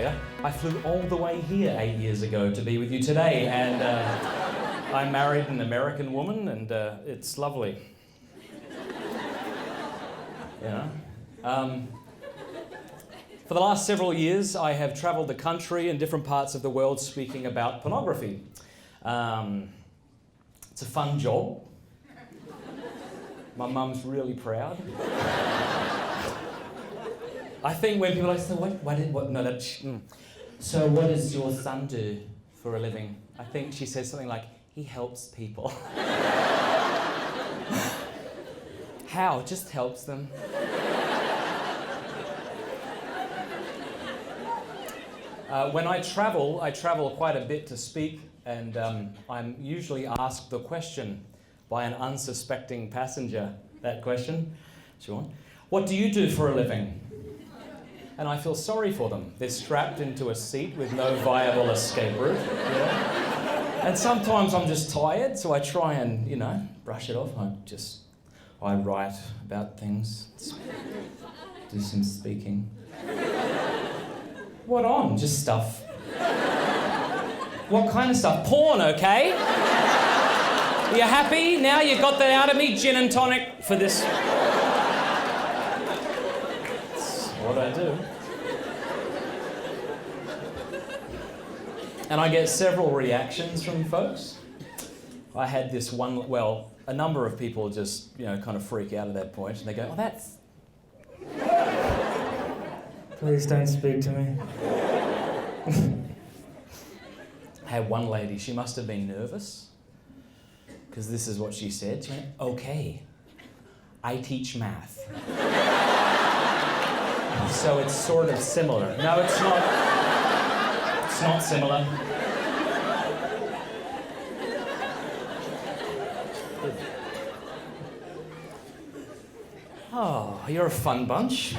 Australia. I flew all the way here 8 years ago to be with you today, and I married an American woman, and it's lovely. You know? For the last several years, I have travelled the country and different parts of the world speaking about pornography. It's a fun job. My mum's really proud. I think when people say, so what does your son do for a living? I think she says something like, he helps people. How? Just helps them. When I travel quite a bit to speak, and I'm usually asked the question by an unsuspecting passenger. That question, Sean, what do you do for a living? And I feel sorry for them. They're strapped into a seat with no viable escape route. And sometimes I'm just tired, so I try and, brush it off. I write about things, do some speaking. What on? Just stuff. What kind of stuff? Porn, okay? You happy? Now you got that out of me? Gin and tonic for this. That's what I do. And I get several reactions from folks. I had this one, a number of people just, kind of freak out at that point, and they go, oh, that's... Please don't speak to me. I had one lady, she must have been nervous, because this is what she said. She went, okay, I teach math. So it's sort of similar. No, it's not. It's not similar. Oh, you're a fun bunch.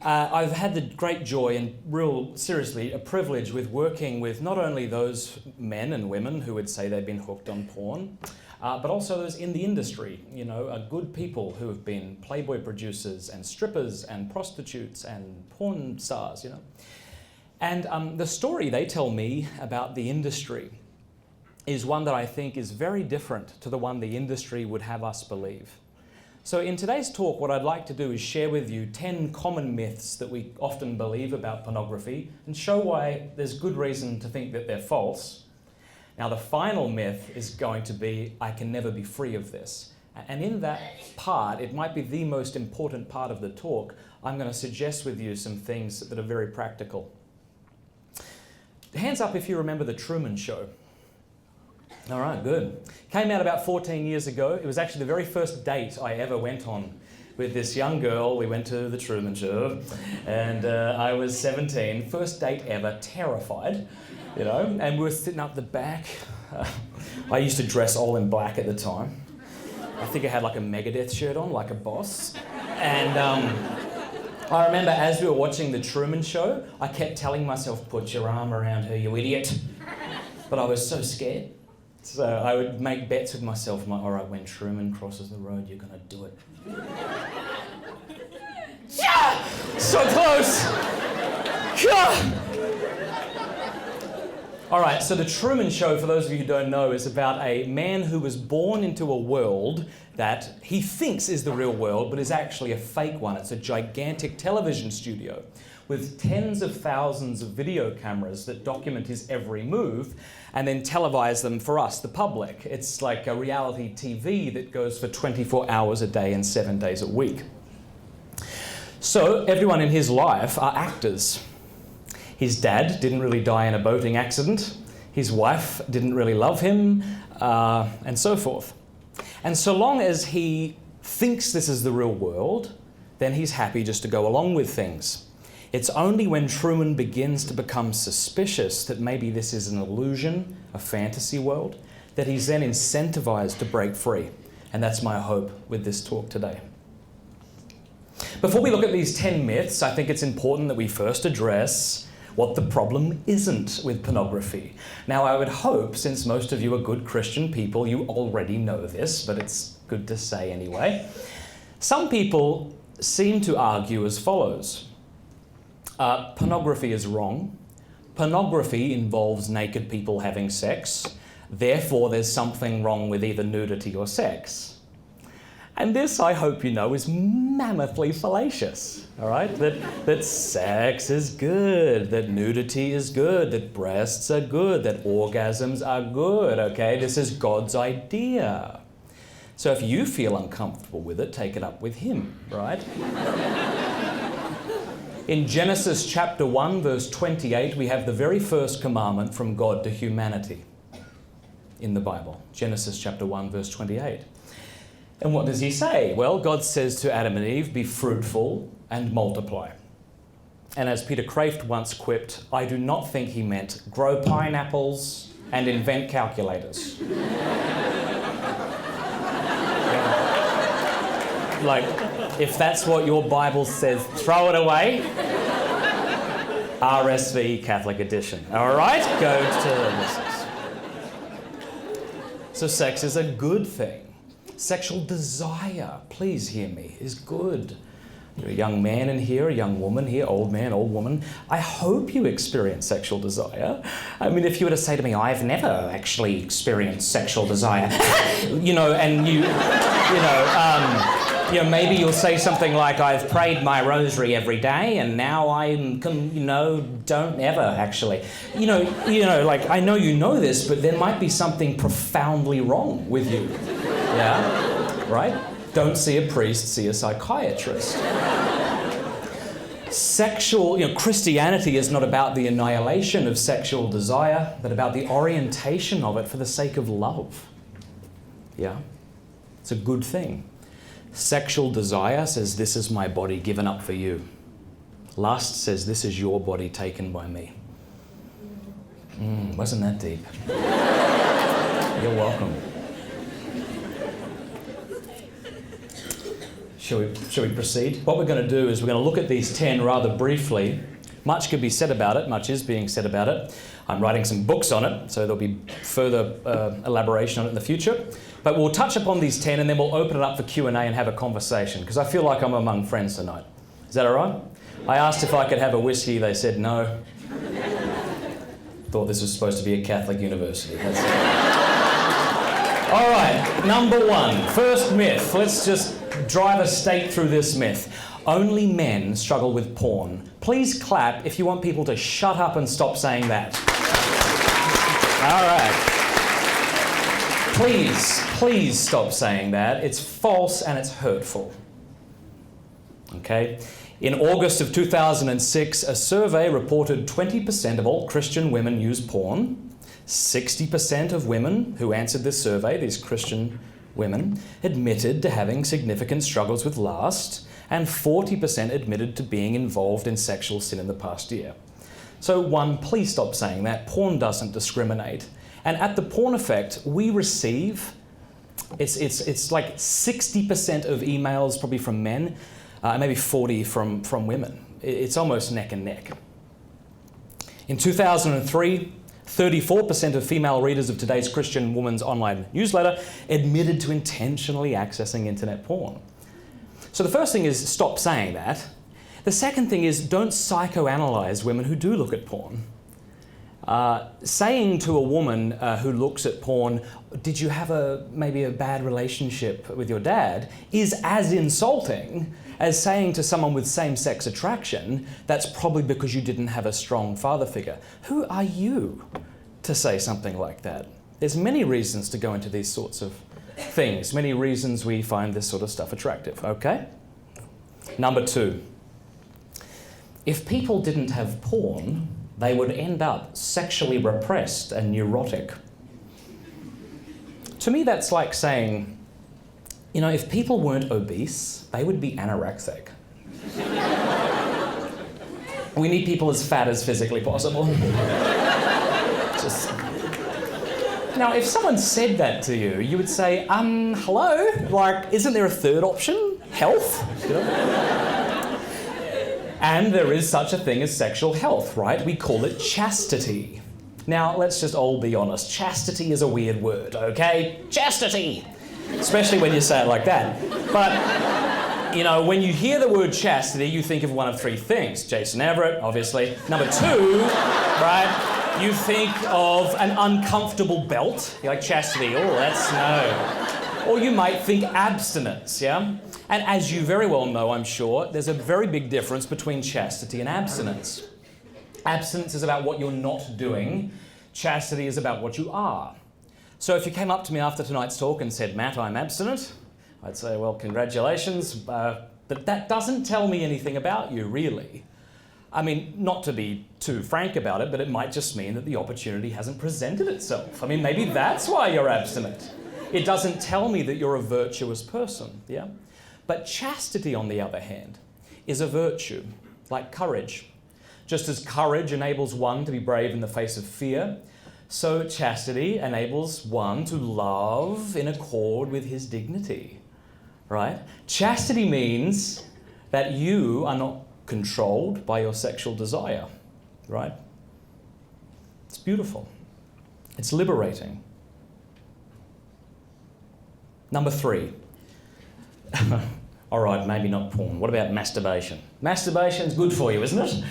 I've had the great joy and seriously, a privilege with working with not only those men and women who would say they've been hooked on porn, but also those in the industry, good people who have been Playboy producers and strippers and prostitutes and porn stars, And the story they tell me about the industry is one that I think is very different to the one the industry would have us believe. So in today's talk, what I'd like to do is share with you 10 common myths that we often believe about pornography and show why there's good reason to think that they're false. Now, the final myth is going to be, I can never be free of this. And in that part, it might be the most important part of the talk, I'm going to suggest with you some things that are very practical. Hands up if you remember The Truman Show. All right, good. Came out about 14 years ago. It was actually the very first date I ever went on with this young girl. We went to The Truman Show, and I was 17. First date ever, terrified, and we were sitting up the back. I used to dress all in black at the time. I think I had like a Megadeth shirt on, like a boss. And I remember as we were watching The Truman Show, I kept telling myself, put your arm around her, you idiot. But I was so scared. So I would make bets with myself, all right, when Truman crosses the road, you're gonna do it. Yeah! So close! Yeah! All right, so The Truman Show, for those of you who don't know, is about a man who was born into a world that he thinks is the real world, but is actually a fake one. It's a gigantic television studio with tens of thousands of video cameras that document his every move and then televise them for us, the public. It's like a reality TV that goes for 24 hours a day and 7 days a week. So everyone in his life are actors. His dad didn't really die in a boating accident. His wife didn't really love him, and so forth. And so long as he thinks this is the real world, then he's happy just to go along with things. It's only when Truman begins to become suspicious that maybe this is an illusion, a fantasy world, that he's then incentivized to break free. And that's my hope with this talk today. Before we look at these 10 myths, I think it's important that we first address what the problem isn't with pornography. Now, I would hope, since most of you are good Christian people, you already know this, but it's good to say anyway. Some people seem to argue as follows. Pornography is wrong. Pornography involves naked people having sex. Therefore, there's something wrong with either nudity or sex. And this, I hope you know, is mammothly fallacious, all right? That sex is good, that nudity is good, that breasts are good, that orgasms are good, okay? This is God's idea. So if you feel uncomfortable with it, take it up with him, right? In Genesis chapter 1, verse 28, we have the very first commandment from God to humanity in the Bible. Genesis chapter 1, verse 28. And what does he say? Well, God says to Adam and Eve, be fruitful and multiply. And as Peter Kraft once quipped, I do not think he meant grow pineapples and invent calculators. Yeah. Like, if that's what your Bible says, throw it away. RSV Catholic edition. All right? Go to this. So sex is a good thing. Sexual desire, please hear me, is good. You're a young man in here, a young woman here, old man, old woman. I hope you experience sexual desire. I mean, if you were to say to me, I've never actually experienced sexual desire, and maybe you'll say something like, I've prayed my rosary every day and now don't ever actually. Like, I know you know this, but there might be something profoundly wrong with you. Yeah, right? Don't see a priest, see a psychiatrist. Christianity is not about the annihilation of sexual desire, but about the orientation of it for the sake of love. Yeah, it's a good thing. Sexual desire says, this is my body given up for you. Lust says, this is your body taken by me. Wasn't that deep? You're welcome. Shall we proceed? What we're going to do is we're going to look at these 10 rather briefly. Much could be said about it. Much is being said about it. I'm writing some books on it, so there'll be further elaboration on it in the future. But we'll touch upon these 10 and then we'll open it up for Q&A and have a conversation, because I feel like I'm among friends tonight. Is that all right? I asked if I could have a whiskey. They said no. Thought this was supposed to be a Catholic university. That's it. All right, number 1. First myth. Let's just drive a stake through this myth. Only men struggle with porn. Please clap if you want people to shut up and stop saying that. All right. Please stop saying that. It's false and it's hurtful. Okay? In August of 2006, a survey reported 20% of all Christian women use porn. 60% of women who answered this survey, these Christian women, admitted to having significant struggles with lust, and 40% admitted to being involved in sexual sin in the past year. So 1, please stop saying that. Porn doesn't discriminate. And at the Porn Effect, we receive, it's like 60% of emails probably from men, and maybe 40 from women. It's almost neck and neck. In 2003, 34% of female readers of today's Christian Woman's online newsletter admitted to intentionally accessing internet porn. So the first thing is stop saying that. The second thing is don't psychoanalyze women who do look at porn. Saying to a woman who looks at porn, did you have maybe a bad relationship with your dad, is as insulting as saying to someone with same-sex attraction, that's probably because you didn't have a strong father figure. Who are you to say something like that? There's many reasons to go into these sorts of things, many reasons we find this sort of stuff attractive, okay? Number 2, if people didn't have porn, they would end up sexually repressed and neurotic. To me, that's like saying, if people weren't obese, they would be anorexic. We need people as fat as physically possible. Now, if someone said that to you, you would say, hello? Like, isn't there a third option? Health? And there is such a thing as sexual health, right? We call it chastity. Now, let's just all be honest. Chastity is a weird word, okay? Chastity! Especially when you say it like that. But You know, when you hear the word chastity, you think of one of three things. Jason Everett, obviously. Number two, right, you think of an uncomfortable belt. You're like, chastity, oh, that's no. Or you might think abstinence, yeah? And as you very well know, I'm sure, there's a very big difference between chastity and abstinence. Abstinence is about what you're not doing. Chastity is about what you are. So if you came up to me after tonight's talk and said, Matt, I'm abstinent, I'd say, well, congratulations, but that doesn't tell me anything about you, really. I mean, not to be too frank about it, but it might just mean that the opportunity hasn't presented itself. I mean, maybe that's why you're abstinent. It doesn't tell me that you're a virtuous person, yeah? But chastity, on the other hand, is a virtue, like courage. Just as courage enables one to be brave in the face of fear, so chastity enables one to love in accord with his dignity, right? Chastity means that you are not controlled by your sexual desire, right? It's beautiful. It's liberating. Number 3. All right, maybe not porn. What about masturbation? Masturbation's good for you, isn't it?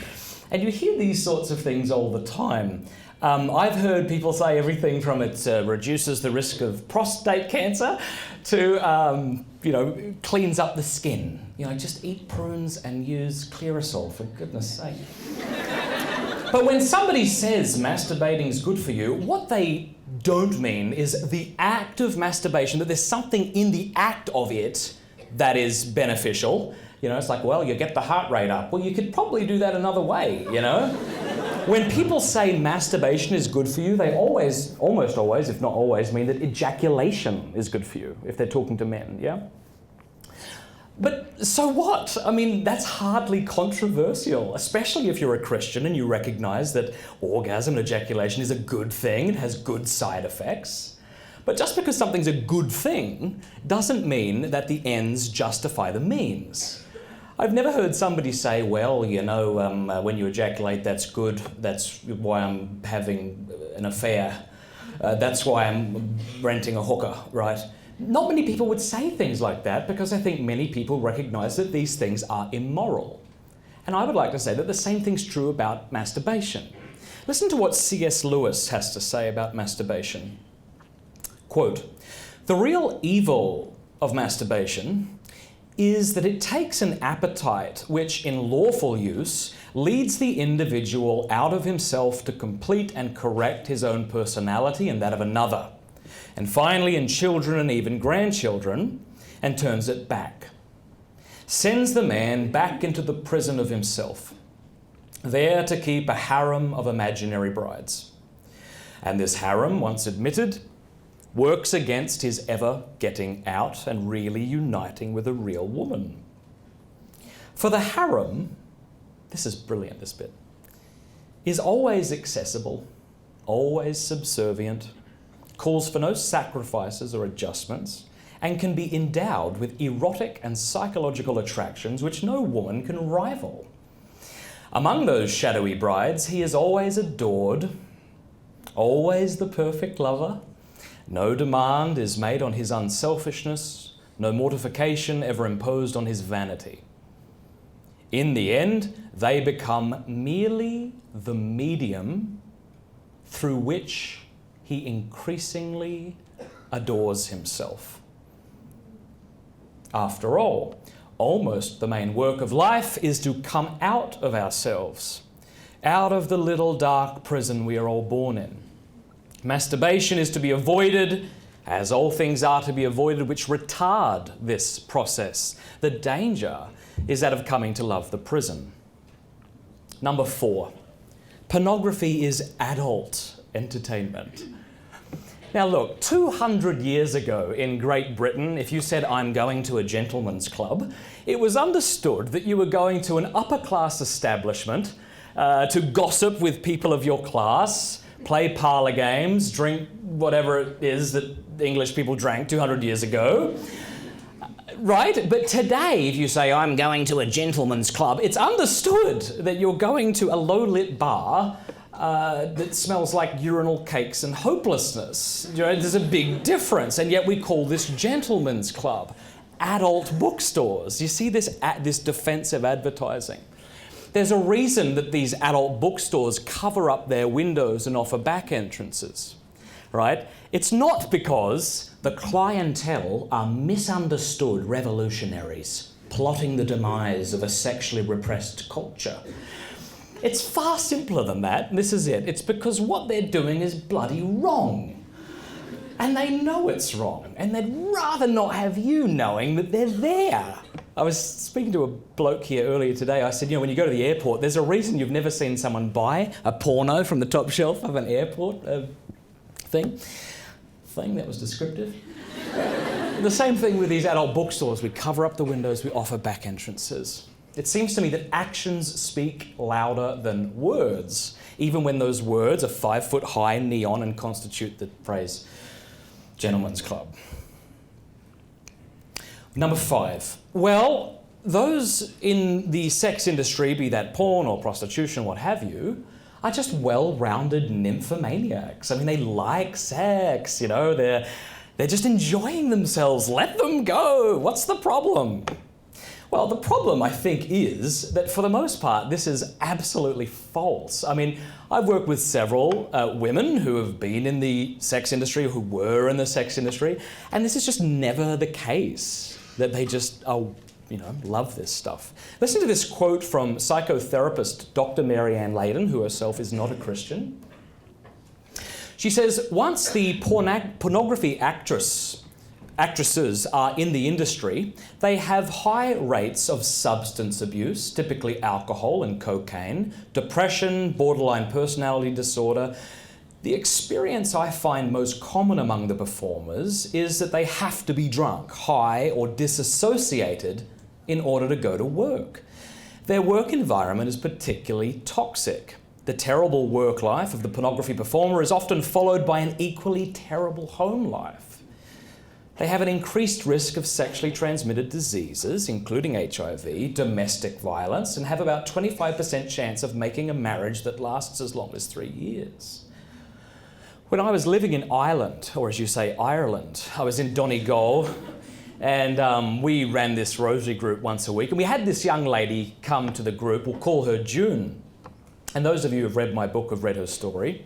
And you hear these sorts of things all the time. I've heard people say everything from it reduces the risk of prostate cancer to, cleans up the skin. You know, just eat prunes and use Clearasil, for goodness sake. But when somebody says masturbating is good for you, what they don't mean is the act of masturbation, that there's something in the act of it that is beneficial. You know, it's like, well, you get the heart rate up. Well, you could probably do that another way, you know? When people say masturbation is good for you, they always, almost always, if not always, mean that ejaculation is good for you, if they're talking to men, yeah? But so what? I mean, that's hardly controversial, especially if you're a Christian and you recognize that orgasm and ejaculation is a good thing, it has good side effects. But just because something's a good thing doesn't mean that the ends justify the means. I've never heard somebody say, well, you know, when you ejaculate, that's good. That's why I'm having an affair. That's why I'm renting a hooker, right? Not many people would say things like that because I think many people recognize that these things are immoral. And I would like to say that the same thing's true about masturbation. Listen to what C.S. Lewis has to say about masturbation. Quote, "The real evil of masturbation is that it takes an appetite which, in lawful use, leads the individual out of himself to complete and correct his own personality and that of another, and finally in children and even grandchildren, and turns it back. Sends the man back into the prison of himself, there to keep a harem of imaginary brides. And this harem, once admitted, works against his ever getting out and really uniting with a real woman. For the harem, this is brilliant, this bit, is always accessible, always subservient, calls for no sacrifices or adjustments, and can be endowed with erotic and psychological attractions which no woman can rival. Among those shadowy brides, he is always adored, always the perfect lover. No demand is made on his unselfishness, no mortification ever imposed on his vanity. In the end, they become merely the medium through which he increasingly adores himself. After all, almost the main work of life is to come out of ourselves, out of the little dark prison we are all born in. Masturbation is to be avoided, as all things are to be avoided which retard this process. The danger is that of coming to love the prison. Number 4, pornography is adult entertainment. Now look, 200 years ago in Great Britain, if you said, I'm going to a gentleman's club, it was understood that you were going to an upper class establishment to gossip with people of your class, play parlour games, drink whatever it is that English people drank 200 years ago. Right? But today, if you say, I'm going to a gentleman's club, it's understood that you're going to a low-lit bar that smells like urinal cakes and hopelessness. You know, there's a big difference, and yet we call this gentleman's club. adult bookstores. You see this defensive advertising. There's a reason that these adult bookstores cover up their windows and offer back entrances, right? It's not because the clientele are misunderstood revolutionaries plotting the demise of a sexually repressed culture. It's far simpler than that, and this is it. It's because what they're doing is bloody wrong. And they know it's wrong, and they'd rather not have you knowing that they're there. I was speaking to a bloke here earlier today. I said, when you go to the airport, there's a reason you've never seen someone buy a porno from the top shelf of an airport thing. That was descriptive. The same thing with these adult bookstores. We cover up the windows, we offer back entrances. It seems to me that actions speak louder than words, even when those words are 5 foot high, neon, and constitute the phrase gentleman's club. Number 5. Well, those in the sex industry, be that porn or prostitution, what have you, are just well-rounded nymphomaniacs. I mean, they like sex, they're just enjoying themselves. Let them go. What's the problem? Well, the problem, I think, is that for the most part, this is absolutely false. I mean, I've worked with several women who have been in the sex industry, who were in the sex industry, and this is just never the case, that they just love this stuff. Listen to this quote from psychotherapist Dr. Mary Ann Layden, who herself is not a Christian. She says, once the pornography actresses are in the industry, they have high rates of substance abuse, typically alcohol and cocaine, depression, borderline personality disorder. The experience I find most common among the performers is that they have to be drunk, high, or disassociated in order to go to work. Their work environment is particularly toxic. The terrible work life of the pornography performer is often followed by an equally terrible home life. They have an increased risk of sexually transmitted diseases, including HIV, domestic violence, and have about 25% chance of making a marriage that lasts as long as 3 years. When I was living in Ireland, or as you say, Ireland, I was in Donegal, and we ran this rosary group once a week, and we had this young lady come to the group. We'll call her June. And those of you who have read my book have read her story.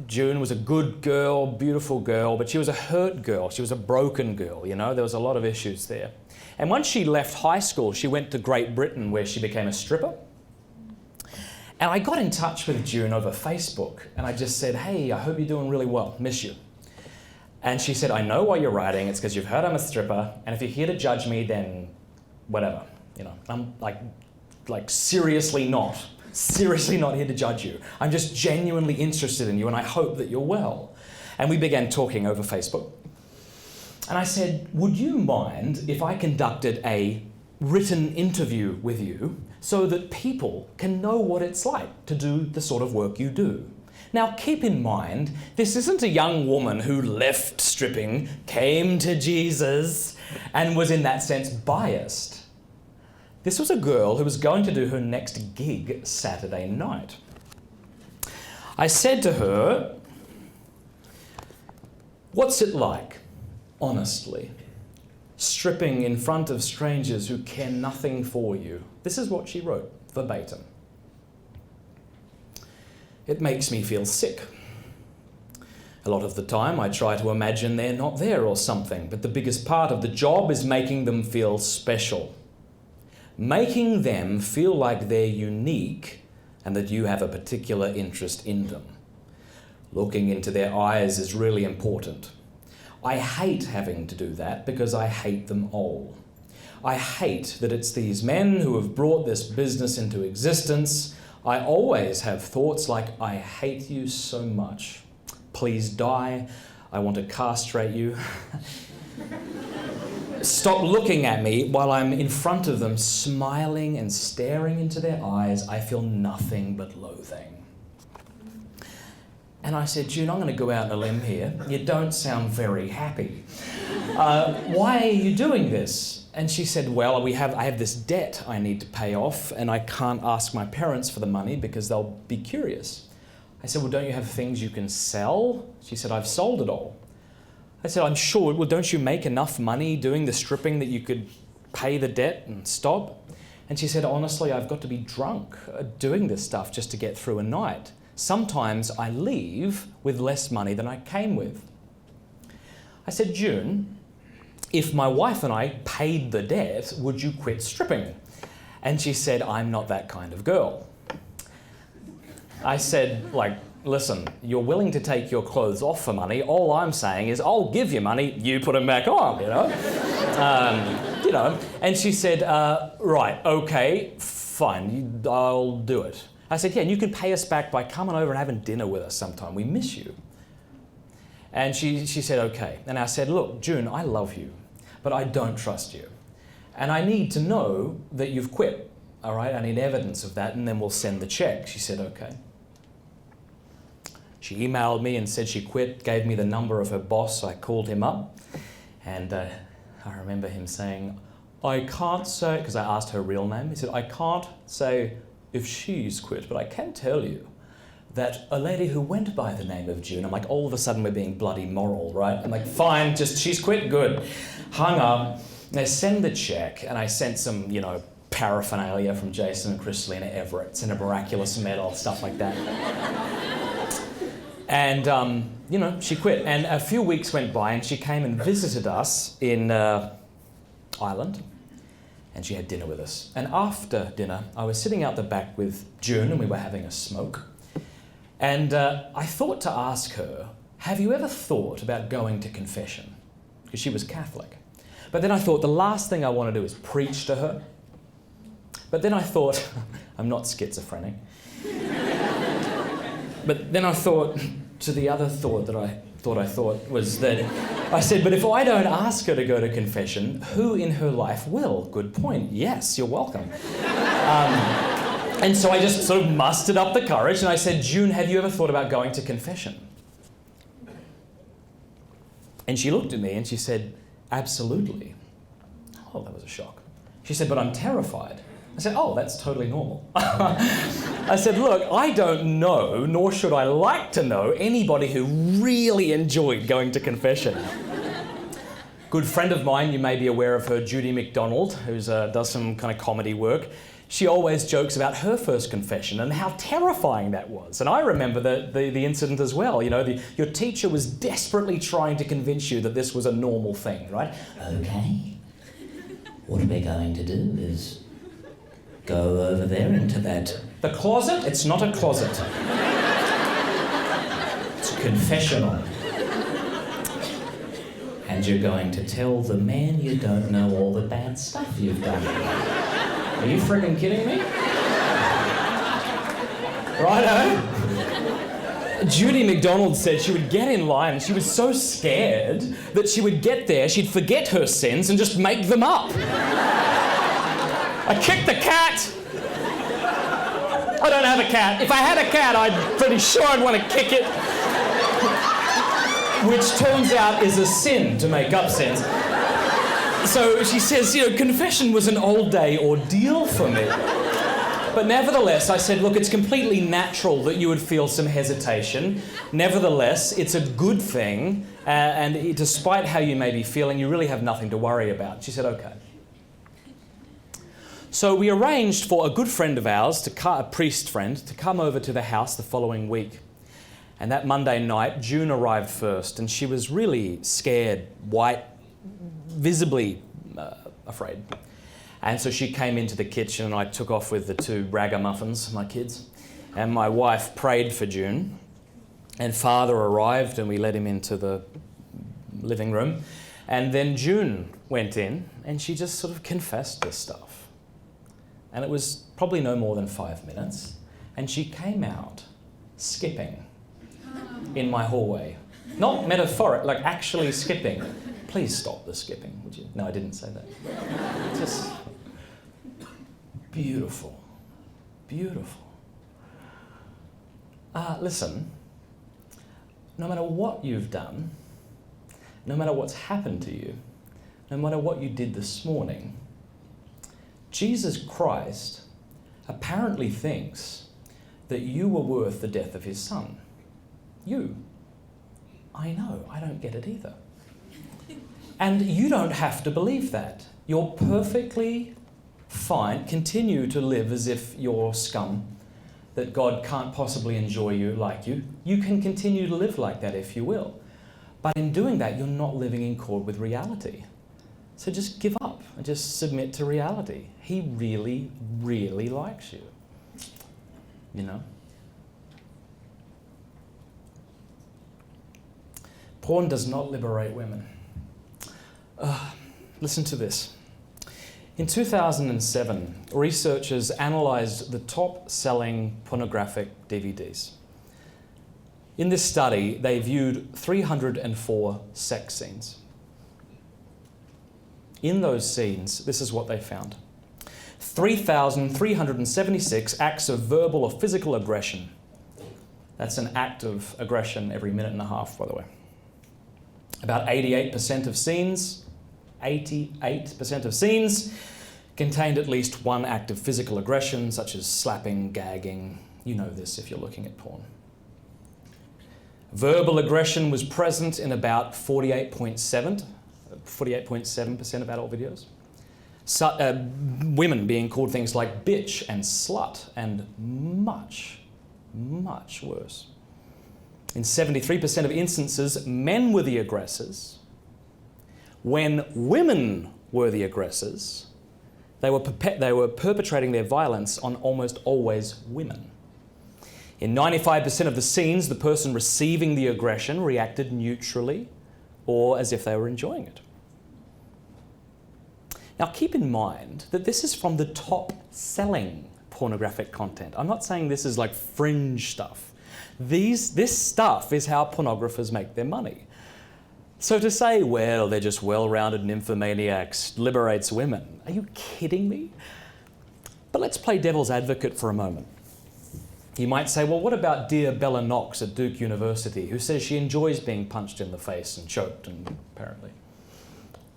June was a good girl, beautiful girl, but she was a hurt girl. She was a broken girl, There was a lot of issues there. And once she left high school, she went to Great Britain, where she became a stripper. And I got in touch with June over Facebook, and I just said, hey, I hope you're doing really well, miss you. And she said, I know why you're writing, it's because you've heard I'm a stripper, and if you're here to judge me, then whatever, I'm like seriously not here to judge you. I'm just genuinely interested in you, and I hope that you're well. And we began talking over Facebook. And I said, would you mind if I conducted a written interview with you so that people can know what it's like to do the sort of work you do? Now, keep in mind, this isn't a young woman who left stripping, came to Jesus, and was in that sense biased. This was a girl who was going to do her next gig Saturday night. I said to her, what's it like, honestly, stripping in front of strangers who care nothing for you? This is what she wrote, verbatim. It makes me feel sick. A lot of the time I try to imagine they're not there or something, but the biggest part of the job is making them feel special. Making them feel like they're unique and that you have a particular interest in them. Looking into their eyes is really important. I hate having to do that because I hate them all. I hate that it's these men who have brought this business into existence. I always have thoughts like, I hate you so much. Please die. I want to castrate you. Stop looking at me while I'm in front of them, smiling and staring into their eyes. I feel nothing but loathing. And I said, June, I'm going to go out on a limb here. You don't sound very happy. Why are you doing this? And she said, well, I have this debt I need to pay off, and I can't ask my parents for the money because they'll be curious. I said, well, don't you have things you can sell? She said, I've sold it all. I said, I'm sure, well, don't you make enough money doing the stripping that you could pay the debt and stop? And she said, honestly, I've got to be drunk doing this stuff just to get through a night. Sometimes I leave with less money than I came with. I said, June, if my wife and I paid the debt, would you quit stripping? And she said, I'm not that kind of girl. I said, listen, you're willing to take your clothes off for money. All I'm saying is I'll give you money, you put them back on, And she said, right, okay, fine, I'll do it. I said, yeah, and you can pay us back by coming over and having dinner with us sometime. We miss you. And she said, okay. And I said, look, June, I love you, but I don't trust you. And I need to know that you've quit, all right? I need evidence of that, and then we'll send the check. She said, okay. She emailed me and said she quit, gave me the number of her boss. I called him up, and I remember him saying, I can't say, because I asked her real name, he said, I can't say if she's quit, but I can tell you that a lady who went by the name of June, I'm like, all of a sudden we're being bloody moral, right? I'm like, fine, just she's quit, good. Hung up, they send the check, and I sent some, paraphernalia from Jason and Christelina Everett, and a miraculous medal, stuff like that. And, she quit. And a few weeks went by and she came and visited us in Ireland, and she had dinner with us. And after dinner, I was sitting out the back with June and we were having a smoke. And I thought to ask her, have you ever thought about going to confession? Because she was Catholic. But then I thought the last thing I want to do is preach to her. But then I thought, I'm not schizophrenic. But then I thought, to the other thought that I thought was that, I said, but if I don't ask her to go to confession, who in her life will? Good point. Yes, you're welcome. And so I just sort of mustered up the courage and I said, June, have you ever thought about going to confession? And she looked at me and she said, absolutely. Oh, that was a shock. She said, but I'm terrified. I said, oh, that's totally normal. I said, look, I don't know, nor should I like to know, anybody who really enjoyed going to confession. Good friend of mine, you may be aware of her, Judy McDonald, who does some kind of comedy work. She always jokes about her first confession and how terrifying that was. And I remember the incident as well. Your teacher was desperately trying to convince you that this was a normal thing, right? Okay, what we're going to do is go over there into the closet. It's not a closet. It's a confessional. And you're going to tell the man you don't know all the bad stuff you've done. Are you friggin' kidding me? Righto. Judy McDonald said she would get in line and she was so scared that she would get there, she'd forget her sins and just make them up. I kicked the cat. I don't have a cat. If I had a cat, I'm pretty sure I'd want to kick it. Which turns out is a sin to make up sins. So she says, confession was an all-day ordeal for me. But nevertheless, I said, look, it's completely natural that you would feel some hesitation. Nevertheless, it's a good thing. And despite how you may be feeling, you really have nothing to worry about. She said, okay. So we arranged for a good friend of ours, a priest friend, to come over to the house the following week. And that Monday night, June arrived first, and she was really scared, white, visibly afraid. And so she came into the kitchen, and I took off with the two ragamuffins, my kids. And my wife prayed for June. And Father arrived, and we let him into the living room. And then June went in, and she just sort of confessed this stuff. And it was probably no more than 5 minutes. And she came out skipping in my hallway. Not metaphoric, like actually skipping. Please stop the skipping, would you? No, I didn't say that. Just beautiful. Beautiful. Listen, no matter what you've done, no matter what's happened to you, no matter what you did this morning, Jesus Christ apparently thinks that you were worth the death of his son. You. I know, I don't get it either. And you don't have to believe that. You're perfectly fine. Continue to live as if you're scum, that God can't possibly enjoy you like you. You can continue to live like that if you will. But in doing that, you're not living in accord with reality. So just give up and just submit to reality. He really, really likes you. You know? Porn does not liberate women. Listen to this. In 2007, researchers analysed the top-selling pornographic DVDs. In this study, they viewed 304 sex scenes. In those scenes, this is what they found. 3,376 acts of verbal or physical aggression. That's an act of aggression every minute and a half, by the way. About 88% of scenes, 88% of scenes contained at least one act of physical aggression, such as slapping, gagging. You know this if you're looking at porn. Verbal aggression was present in about 48.7% of adult videos. Women being called things like bitch and slut, and much, much worse. In 73% of instances, men were the aggressors. When women were the aggressors, they were perpetrating their violence on almost always women. In 95% of the scenes, the person receiving the aggression reacted neutrally or as if they were enjoying it. Now keep in mind that this is from the top-selling pornographic content. I'm not saying this is like fringe stuff. This stuff is how pornographers make their money. So to say, well, they're just well-rounded nymphomaniacs, liberates women. Are you kidding me? But let's play devil's advocate for a moment. You might say, well, what about dear Bella Knox at Duke University, who says she enjoys being punched in the face and choked, and apparently.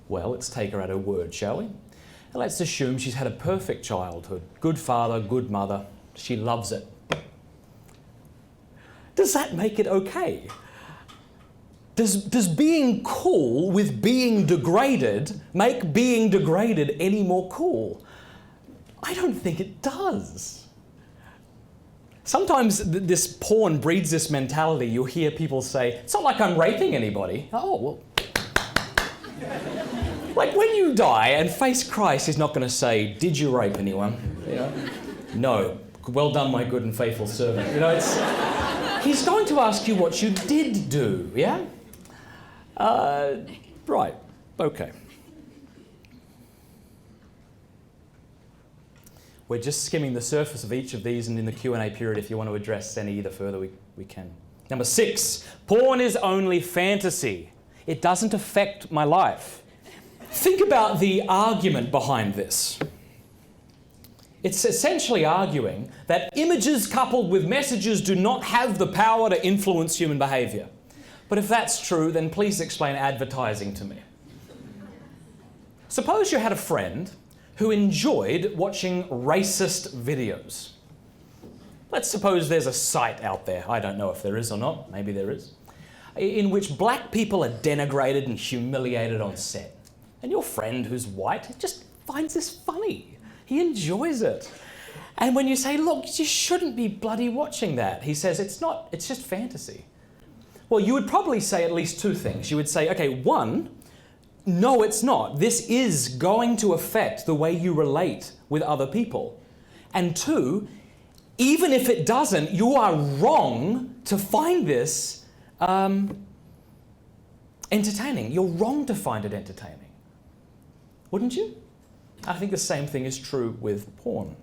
Well, let's take her at her word, shall we? And let's assume she's had a perfect childhood. Good father, good mother. She loves it. Does that make it okay? Does being cool with being degraded make being degraded any more cool? I don't think it does. Sometimes this porn breeds this mentality. You'll hear people say, it's not like I'm raping anybody. Oh, well. Like when you die and face Christ, he's not going to say, did you rape anyone? You know? No. Well done, my good and faithful servant. You know, he's going to ask you what you did do, yeah? Right, okay. We're just skimming the surface of each of these, and in the Q&A period, if you want to address any either further, we can. Number 6, porn is only fantasy. It doesn't affect my life. Think about the argument behind this. It's essentially arguing that images coupled with messages do not have the power to influence human behaviour. But if that's true, then please explain advertising to me. Suppose you had a friend who enjoyed watching racist videos. Let's suppose there's a site out there, I don't know if there is or not, maybe there is, in which black people are denigrated and humiliated on set. And your friend who's white just finds this funny. He enjoys it. And when you say, look, you shouldn't be bloody watching that, he says, it's not, it's just fantasy. Well, you would probably say at least two things. You would say, okay, one, no, it's not. This is going to affect the way you relate with other people. And two, even if it doesn't, you are wrong to find this entertaining. You're wrong to find it entertaining. Wouldn't you? I think the same thing is true with porn.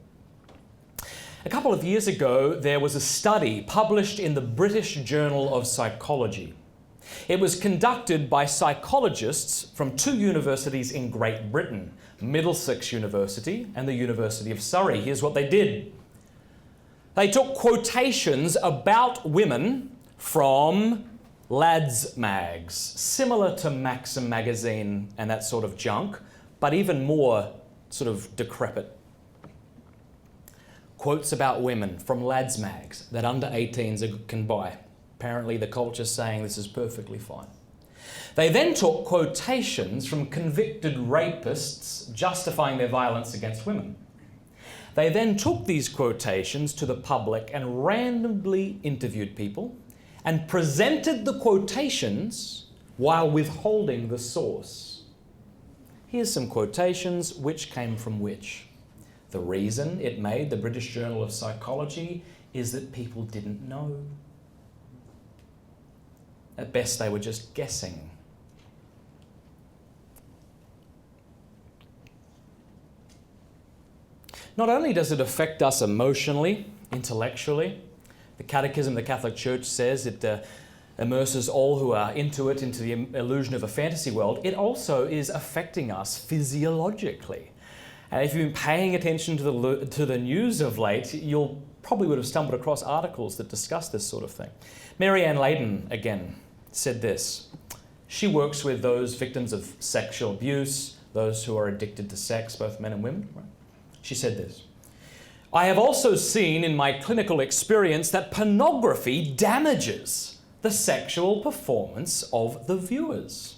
A couple of years ago, there was a study published in the British Journal of Psychology. It was conducted by psychologists from two universities in Great Britain, Middlesex University and the University of Surrey. Here's what they did. They took quotations about women from lads' mags, similar to Maxim magazine and that sort of junk, but even more sort of decrepit. Quotes about women from lads' mags that under 18s can buy. Apparently the culture's saying this is perfectly fine. They then took quotations from convicted rapists justifying their violence against women. They then took these quotations to the public and randomly interviewed people and presented the quotations while withholding the source. Here's some quotations, which came from which. The reason it made the British Journal of Psychology is that people didn't know. At best, they were just guessing. Not only does it affect us emotionally, intellectually, the Catechism of the Catholic Church says it immerses all who are into it into the illusion of a fantasy world, it also is affecting us physiologically. And if you've been paying attention to the news of late, you'll probably would have stumbled across articles that discuss this sort of thing. Mary Ann Layden, again, said this. She works with those victims of sexual abuse, those who are addicted to sex, both men and women. Right? She said this. I have also seen in my clinical experience that pornography damages the sexual performance of the viewers.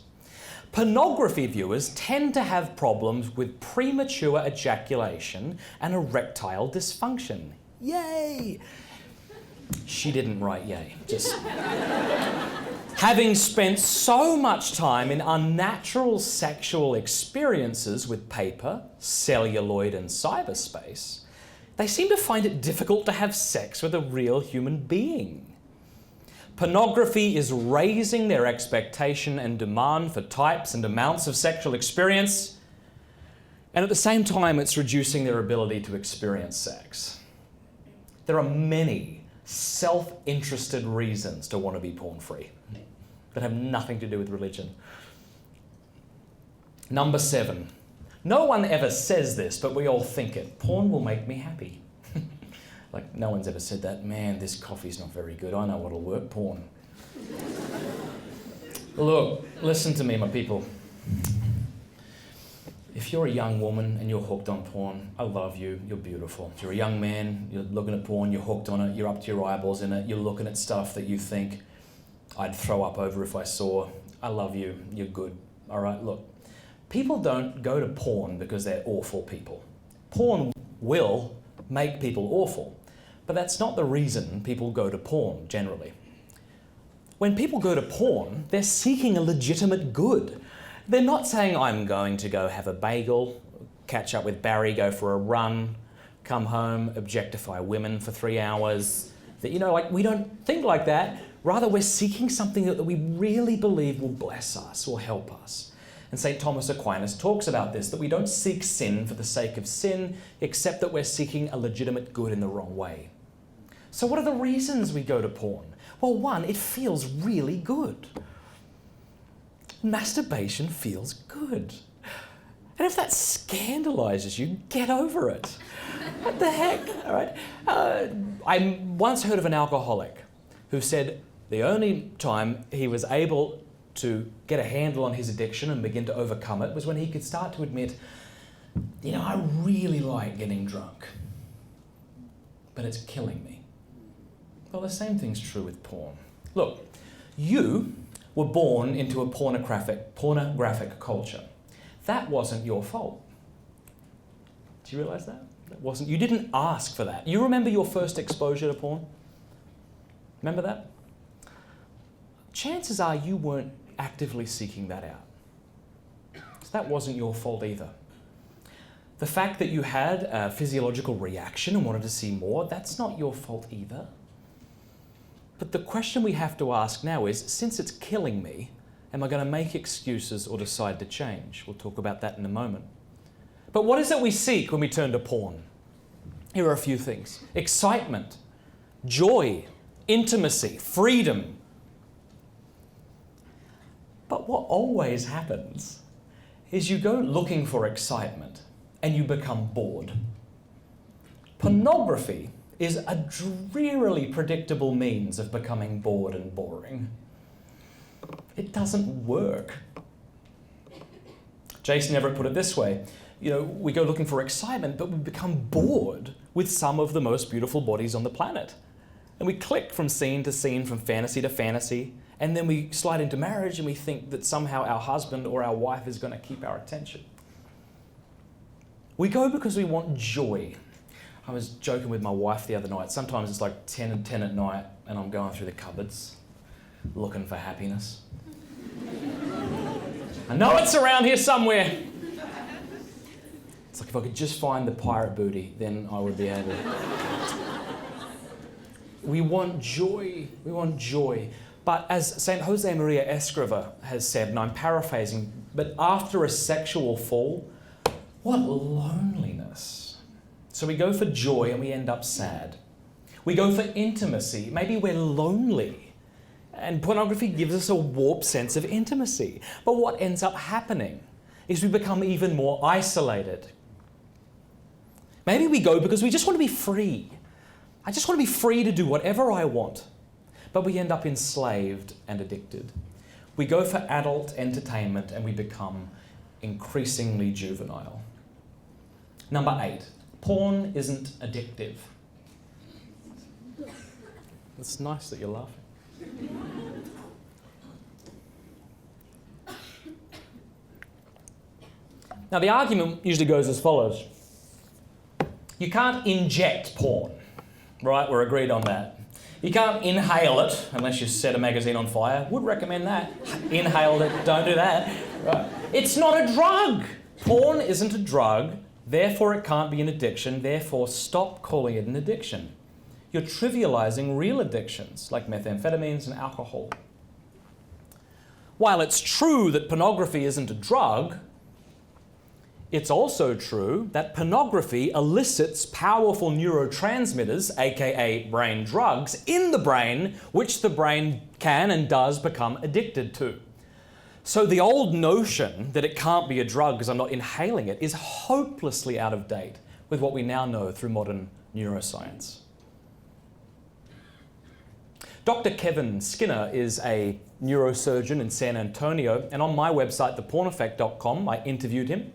Pornography viewers tend to have problems with premature ejaculation and erectile dysfunction. Yay! She didn't write yay, just... Having spent so much time in unnatural sexual experiences with paper, celluloid and cyberspace, they seem to find it difficult to have sex with a real human being. Pornography is raising their expectation and demand for types and amounts of sexual experience, and at the same time it's reducing their ability to experience sex. There are many self-interested reasons to want to be porn-free that have nothing to do with religion. Number 7. No one ever says this, but we all think it. Porn will make me happy. Like, no one's ever said that. Man, this coffee's not very good. I know what'll work. Porn. Look, listen to me, my people. If you're a young woman and you're hooked on porn, I love you. You're beautiful. If you're a young man, you're looking at porn, you're hooked on it, you're up to your eyeballs in it, you're looking at stuff that you think I'd throw up over if I saw. I love you. You're good. All right, look. People don't go to porn because they're awful people. Porn will make people awful, but that's not the reason people go to porn, generally. When people go to porn, they're seeking a legitimate good. They're not saying, I'm going to go have a bagel, catch up with Barry, go for a run, come home, objectify women for 3 hours. That, like, we don't think like that. Rather, we're seeking something that we really believe will bless us or help us. And St. Thomas Aquinas talks about this, that we don't seek sin for the sake of sin, except that we're seeking a legitimate good in the wrong way. So what are the reasons we go to porn? Well, one, it feels really good. Masturbation feels good. And if that scandalizes you, get over it. What the heck? All right. I once heard of an alcoholic who said the only time he was able to get a handle on his addiction and begin to overcome it was when he could start to admit, I really like getting drunk, but it's killing me. Well, the same thing's true with porn. Look, you were born into a pornographic culture. That wasn't your fault. Do you realize that? You didn't ask for that. You remember your first exposure to porn? Remember that? Chances are you weren't actively seeking that out. So that wasn't your fault either. The fact that you had a physiological reaction and wanted to see more, that's not your fault either. But the question we have to ask now is, since it's killing me, am I going to make excuses or decide to change? We'll talk about that in a moment. But what is it we seek when we turn to porn? Here are a few things. Excitement, joy, intimacy, freedom. But what always happens is you go looking for excitement and you become bored. Pornography is a drearily predictable means of becoming bored and boring. It doesn't work. Jason Everett put it this way, we go looking for excitement, but we become bored with some of the most beautiful bodies on the planet. And we click from scene to scene, from fantasy to fantasy, And then we slide into marriage and we think that somehow our husband or our wife is going to keep our attention. We go because we want joy. I was joking with my wife the other night. Sometimes it's like 10 and 10 at night and I'm going through the cupboards looking for happiness. I know it's around here somewhere. It's like if I could just find the pirate booty, then I would be able. We want joy. We want joy. But as St. Jose Maria Escriva has said, and I'm paraphrasing, but after a sexual fall, what loneliness. So we go for joy and we end up sad. We go for intimacy. Maybe we're lonely. And pornography gives us a warped sense of intimacy. But what ends up happening is we become even more isolated. Maybe we go because we just want to be free. I just want to be free to do whatever I want. But we end up enslaved and addicted. We go for adult entertainment and we become increasingly juvenile. Number 8, porn isn't addictive. It's nice that you're laughing. Now the argument usually goes as follows. You can't inject porn, right? We're agreed on that. You can't inhale it unless you set a magazine on fire. Would recommend that. Inhale it, don't do that. Right? It's not a drug. Porn isn't a drug, therefore it can't be an addiction, therefore stop calling it an addiction. You're trivializing real addictions like methamphetamines and alcohol. While it's true that pornography isn't a drug, it's also true that pornography elicits powerful neurotransmitters, aka brain drugs, in the brain, which the brain can and does become addicted to. So the old notion that it can't be a drug because I'm not inhaling it is hopelessly out of date with what we now know through modern neuroscience. Dr. Kevin Skinner is a neurosurgeon in San Antonio, and on my website, theporneffect.com, I interviewed him.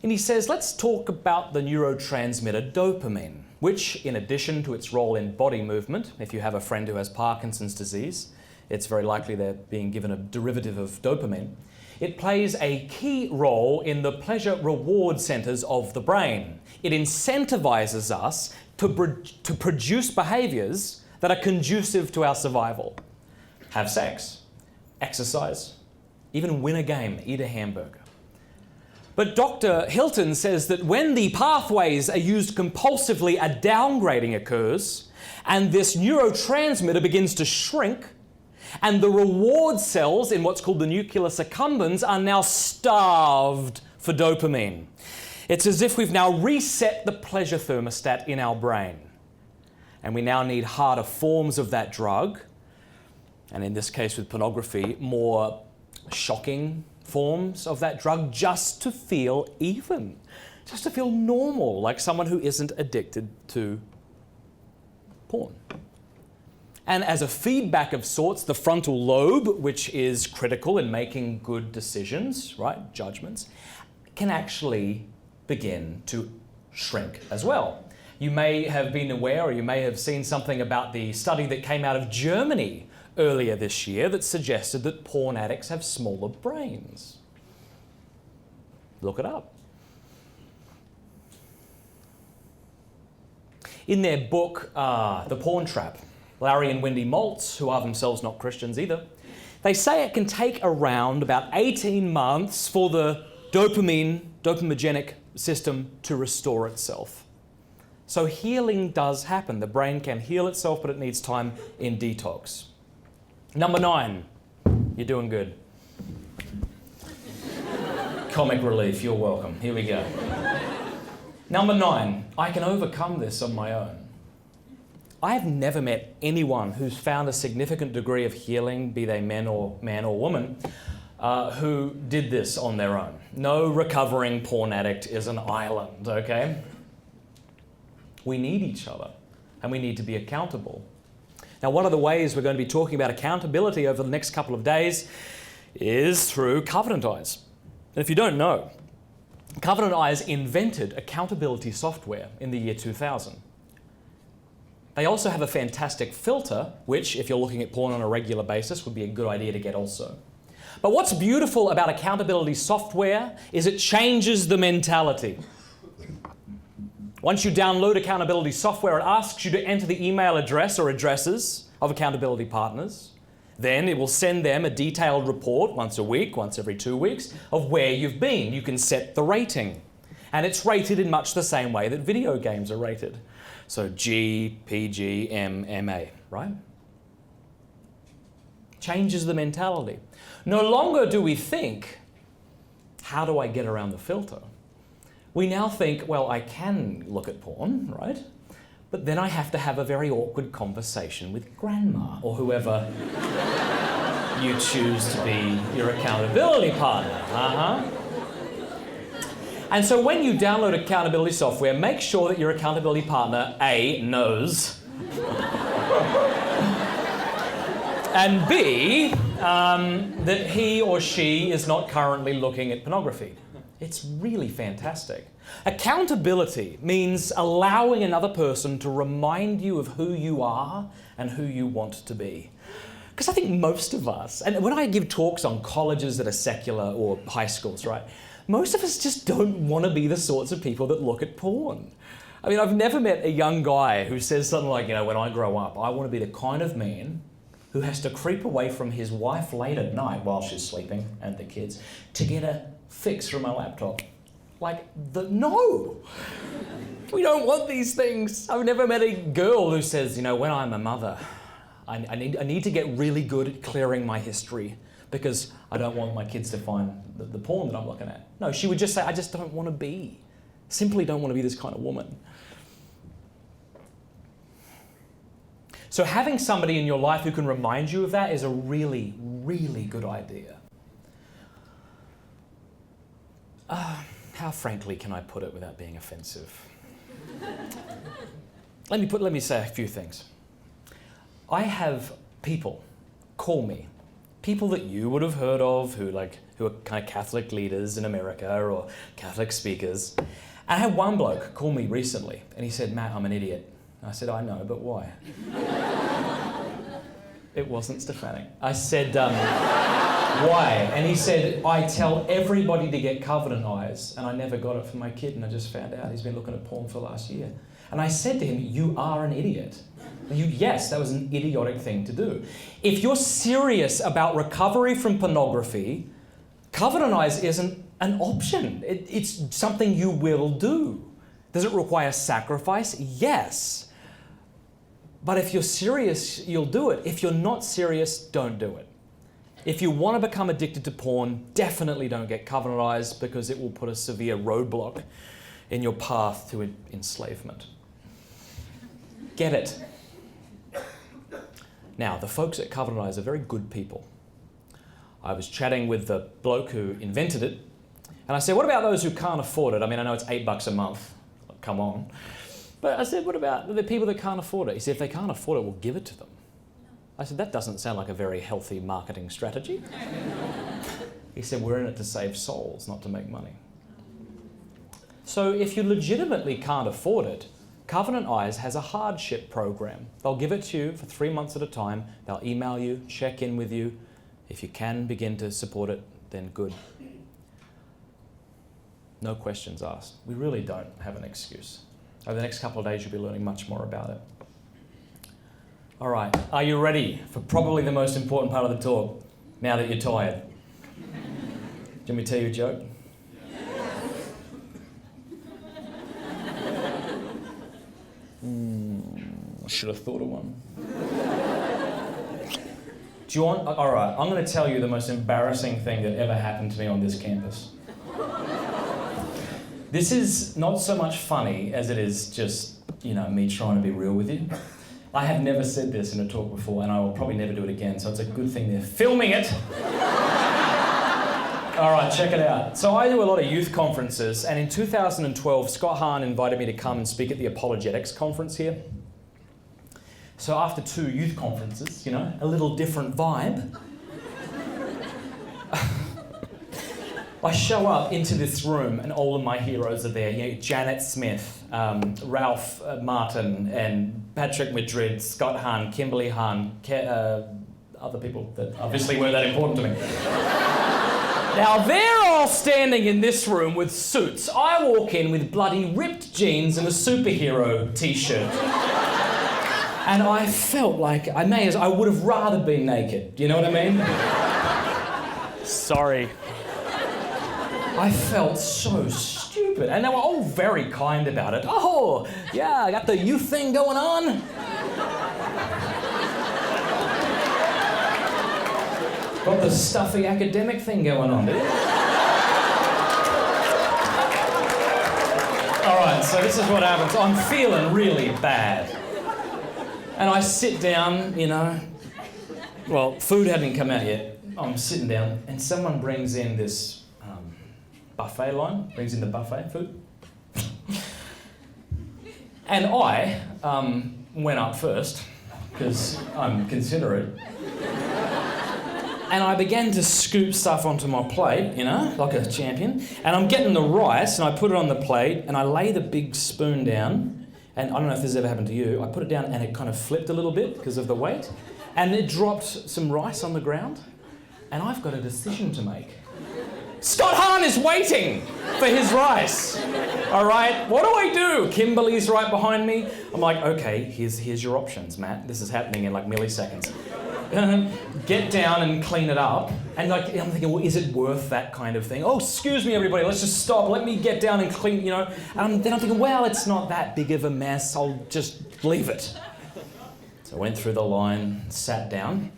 And he says, let's talk about the neurotransmitter dopamine, which, in addition to its role in body movement, if you have a friend who has Parkinson's disease, it's very likely they're being given a derivative of dopamine. It plays a key role in the pleasure-reward centers of the brain. It incentivizes us to produce behaviors that are conducive to our survival. Have sex, exercise, even win a game, eat a hamburger. But Dr. Hilton says that when the pathways are used compulsively, a downgrading occurs, and this neurotransmitter begins to shrink, and the reward cells in what's called the nucleus accumbens are now starved for dopamine. It's as if we've now reset the pleasure thermostat in our brain. And we now need harder forms of that drug, and in this case with pornography, more shocking forms of that drug just to feel even, just to feel normal, like someone who isn't addicted to porn. And as a feedback of sorts, the frontal lobe, which is critical in making good decisions, right, judgments, can actually begin to shrink as well. You may have been aware, or you may have seen something about the study that came out of Germany earlier this year that suggested that porn addicts have smaller brains. Look it up. In their book, The Porn Trap, Larry and Wendy Maltz, who are themselves not Christians either, they say it can take around about 18 months for the dopamigenic system to restore itself. So healing does happen. The brain can heal itself, but it needs time in detox. Number 9, you're doing good. Comic relief, you're welcome. Here we go. Number 9, I can overcome this on my own. I have never met anyone who's found a significant degree of healing, be they man or woman, who did this on their own. No recovering porn addict is an island, okay? We need each other, and we need to be accountable. Now, one of the ways we're going to be talking about accountability over the next couple of days is through Covenant Eyes. And if you don't know, Covenant Eyes invented accountability software in the year 2000. They also have a fantastic filter, which, if you're looking at porn on a regular basis, would be a good idea to get also. But what's beautiful about accountability software is it changes the mentality. Once you download accountability software, it asks you to enter the email address or addresses of accountability partners. Then it will send them a detailed report once a week, once every 2 weeks, of where you've been. You can set the rating. And it's rated in much the same way that video games are rated. So G, PG, M, MA, right? Changes the mentality. No longer do we think, how do I get around the filter? We now think, well, I can look at porn, right? But then I have to have a very awkward conversation with grandma or whoever you choose to be your accountability partner. And so when you download accountability software, make sure that your accountability partner, A, knows, and B, that he or she is not currently looking at pornography. It's really fantastic. Accountability means allowing another person to remind you of who you are and who you want to be. Because I think most of us, and when I give talks on colleges that are secular or high schools, right, most of us just don't want to be the sorts of people that look at porn. I mean, I've never met a young guy who says something like, when I grow up, I want to be the kind of man who has to creep away from his wife late at night while she's sleeping and the kids to get a fix from my laptop. No! We don't want these things. I've never met a girl who says, when I'm a mother, I need to get really good at clearing my history because I don't want my kids to find the porn that I'm looking at. No, she would just say, I just don't want to be. Simply don't want to be this kind of woman. So having somebody in your life who can remind you of that is a really, really good idea. How frankly can I put it without being offensive? Let me say a few things. I have people call me, people that you would have heard of who are kind of Catholic leaders in America or Catholic speakers. And I had one bloke call me recently and he said, Matt, I'm an idiot. And I said, I know, but why? It wasn't Stefanik. I said, why? And he said, I tell everybody to get covenant eyes, and I never got it for my kid, and I just found out he's been looking at porn for the last year. And I said to him, you are an idiot. Yes, that was an idiotic thing to do. If you're serious about recovery from pornography, covenant eyes isn't an option. It's something you will do. Does it require sacrifice? Yes. But if you're serious, you'll do it. If you're not serious, don't do it. If you want to become addicted to porn, definitely don't get covenant eyes because it will put a severe roadblock in your path to enslavement. Get it. Now, the folks at Covenant Eyes are very good people. I was chatting with the bloke who invented it, and I said, what about those who can't afford it? I mean, I know it's $8 a month. Come on. But I said, what about the people that can't afford it? He said, if they can't afford it, we'll give it to them. I said, that doesn't sound like a very healthy marketing strategy. He said, we're in it to save souls, not to make money. So if you legitimately can't afford it, Covenant Eyes has a hardship program. They'll give it to you for 3 months at a time. They'll email you, check in with you. If you can begin to support it, then good. No questions asked. We really don't have an excuse. Over the next couple of days, you'll be learning much more about it. All right, are you ready for probably the most important part of the talk, now that you're tired? Do you want me to tell you a joke? I should have thought of one. Do you want... All right, I'm going to tell you the most embarrassing thing that ever happened to me on this campus. This is not so much funny as it is just, me trying to be real with you. I have never said this in a talk before, and I will probably never do it again, so it's a good thing they're filming it. All right, check it out. So I do a lot of youth conferences, and in 2012, Scott Hahn invited me to come and speak at the Apologetics conference here. So after 2 youth conferences, a little different vibe. I show up into this room and all of my heroes are there. You know, Janet Smith, Ralph Martin, and Patrick Madrid, Scott Hahn, Kimberly Hahn, other people that obviously weren't that important to me. Now they're all standing in this room with suits. I walk in with bloody ripped jeans and a superhero t-shirt. And I felt like I would have rather been naked. You know what I mean? Sorry. I felt so stupid. And they were all very kind about it. Oh, yeah, I got the youth thing going on. Got the stuffy academic thing going on, dude. All right, so this is what happens. I'm feeling really bad. And I sit down, you know. Well, food hadn't come out yet. I'm sitting down, and someone brings in this buffet line, brings in the buffet food. And I went up first, because I'm considerate. And I began to scoop stuff onto my plate, you know, like a champion. And I'm getting the rice, and I put it on the plate, and I lay the big spoon down. And I don't know if this has ever happened to you. I put it down, and it kind of flipped a little bit because of the weight. And it dropped some rice on the ground. And I've got a decision to make. Scott Hahn is waiting for his rice. All right, what do I do? Kimberly's right behind me. I'm like, okay, here's your options, Matt. This is happening in like milliseconds. Get down and clean it up. And like, I'm thinking, well, is it worth that kind of thing? Oh, excuse me, everybody, let's just stop. Let me get down and clean, you know. And then I'm thinking, well, it's not that big of a mess. I'll just leave it. So I went through the line, sat down.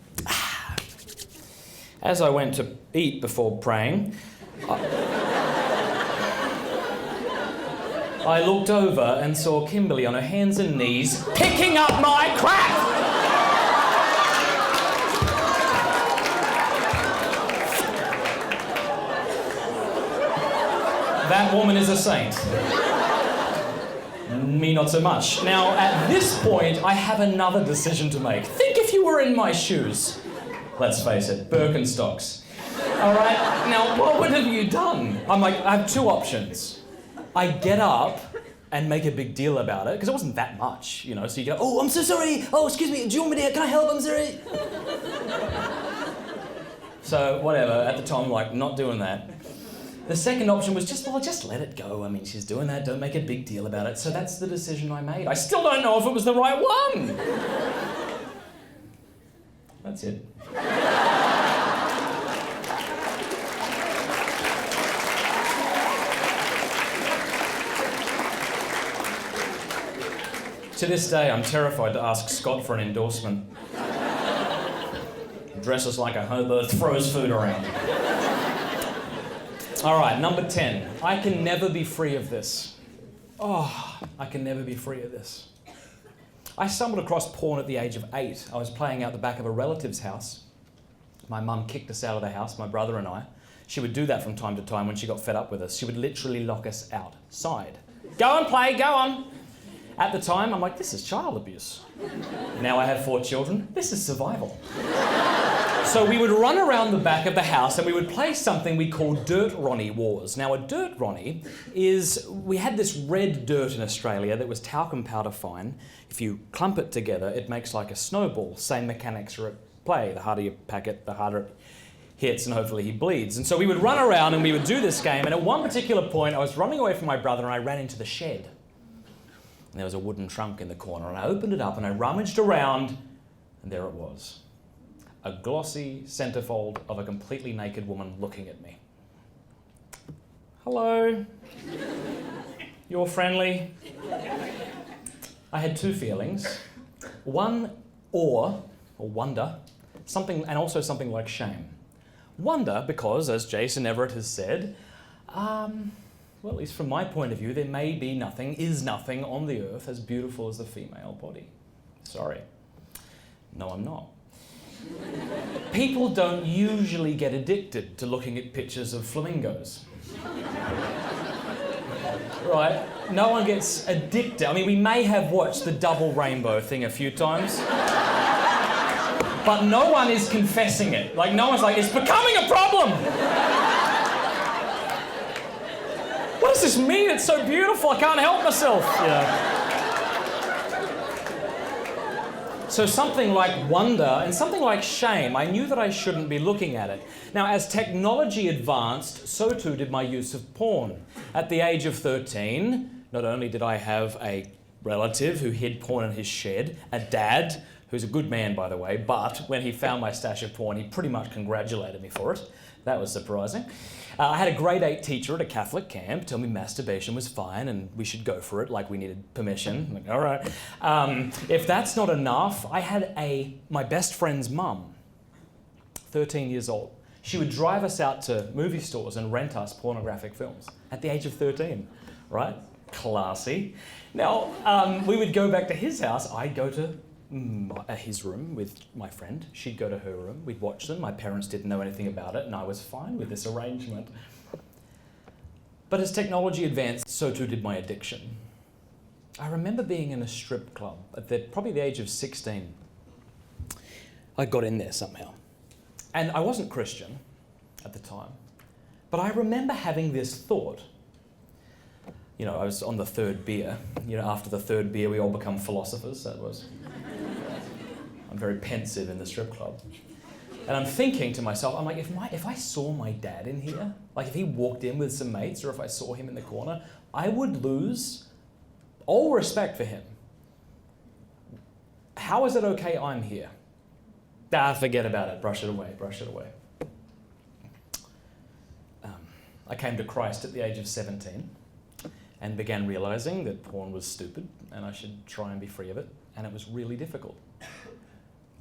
As I went to eat before praying, I looked over and saw Kimberly on her hands and knees picking up my crap! That woman is a saint. Me not so much. Now, at this point, I have another decision to make. Think if you were in my shoes. Let's face it, Birkenstocks. All right, now what have you done? I'm like, I have two options. I get up and make a big deal about it, because it wasn't that much, you know, so you go, oh, I'm so sorry, oh, excuse me, do you want me to, can I help, I'm sorry. So, whatever, at the time, like, not doing that. The second option was just let it go. I mean, she's doing that, don't make a big deal about it. So that's the decision I made. I still don't know if it was the right one. That's it. To this day, I'm terrified to ask Scott for an endorsement. He dresses like a hobo, throws food around. All right, number 10. I can never be free of this. Oh, I can never be free of this. I stumbled across porn at the age of 8. I was playing out the back of a relative's house. My mum kicked us out of the house, my brother and I. She would do that from time to time when she got fed up with us. She would literally lock us outside. Go and play, go on. At the time, I'm like, this is child abuse. Now I have 4 children. This is survival. So we would run around the back of the house and we would play something we called Dirt Ronnie Wars. Now a Dirt Ronnie is, we had this red dirt in Australia that was talcum powder fine. If you clump it together, it makes like a snowball. Same mechanics are at play. The harder you pack it, the harder it hits, and hopefully he bleeds. And so we would run around and we would do this game, and at one particular point I was running away from my brother and I ran into the shed. And there was a wooden trunk in the corner, and I opened it up and I rummaged around, and there it was. A glossy centerfold of a completely naked woman looking at me. Hello. You're friendly. I had 2 feelings. One, awe, or wonder, something, and also something like shame. Wonder because, as Jason Everett has said, well, at least from my point of view, there may be nothing, is nothing on the earth as beautiful as the female body. Sorry. No, I'm not. People don't usually get addicted to looking at pictures of flamingos. Right? No one gets addicted. I mean, we may have watched the double rainbow thing a few times, but no one is confessing it. Like, no one's like, it's becoming a problem! what does this mean? It's so beautiful. I can't help myself. So something like wonder and something like shame, I knew that I shouldn't be looking at it. Now, as technology advanced, so too did my use of porn. At the age of 13, not only did I have a relative who hid porn in his shed, a dad, who's a good man, by the way, but when he found my stash of porn, he pretty much congratulated me for it. That was surprising. I had a grade 8 teacher at a Catholic camp tell me masturbation was fine and we should go for it, like we needed permission. I'm like, all right. If that's not enough, I had my best friend's mum, 13 years old. She would drive us out to movie stores and rent us pornographic films at the age of 13, right? Classy. Now, we would go back to his house. I'd go to his room with my friend. She'd go to her room. We'd watch them. My parents didn't know anything about it, and I was fine with this arrangement. But as technology advanced, so too did my addiction. I remember being in a strip club at probably the age of 16. I got in there somehow. And I wasn't Christian at the time, but I remember having this thought. You know, I was on the third beer. You know, after the third beer, we all become philosophers. That was... I'm very pensive in the strip club. And I'm thinking to myself, I'm like, if I saw my dad in here, like if he walked in with some mates, or if I saw him in the corner, I would lose all respect for him. How is it okay I'm here? Forget about it. Brush it away. Brush it away. I came to Christ at the age of 17 and began realizing that porn was stupid and I should try and be free of it. And it was really difficult.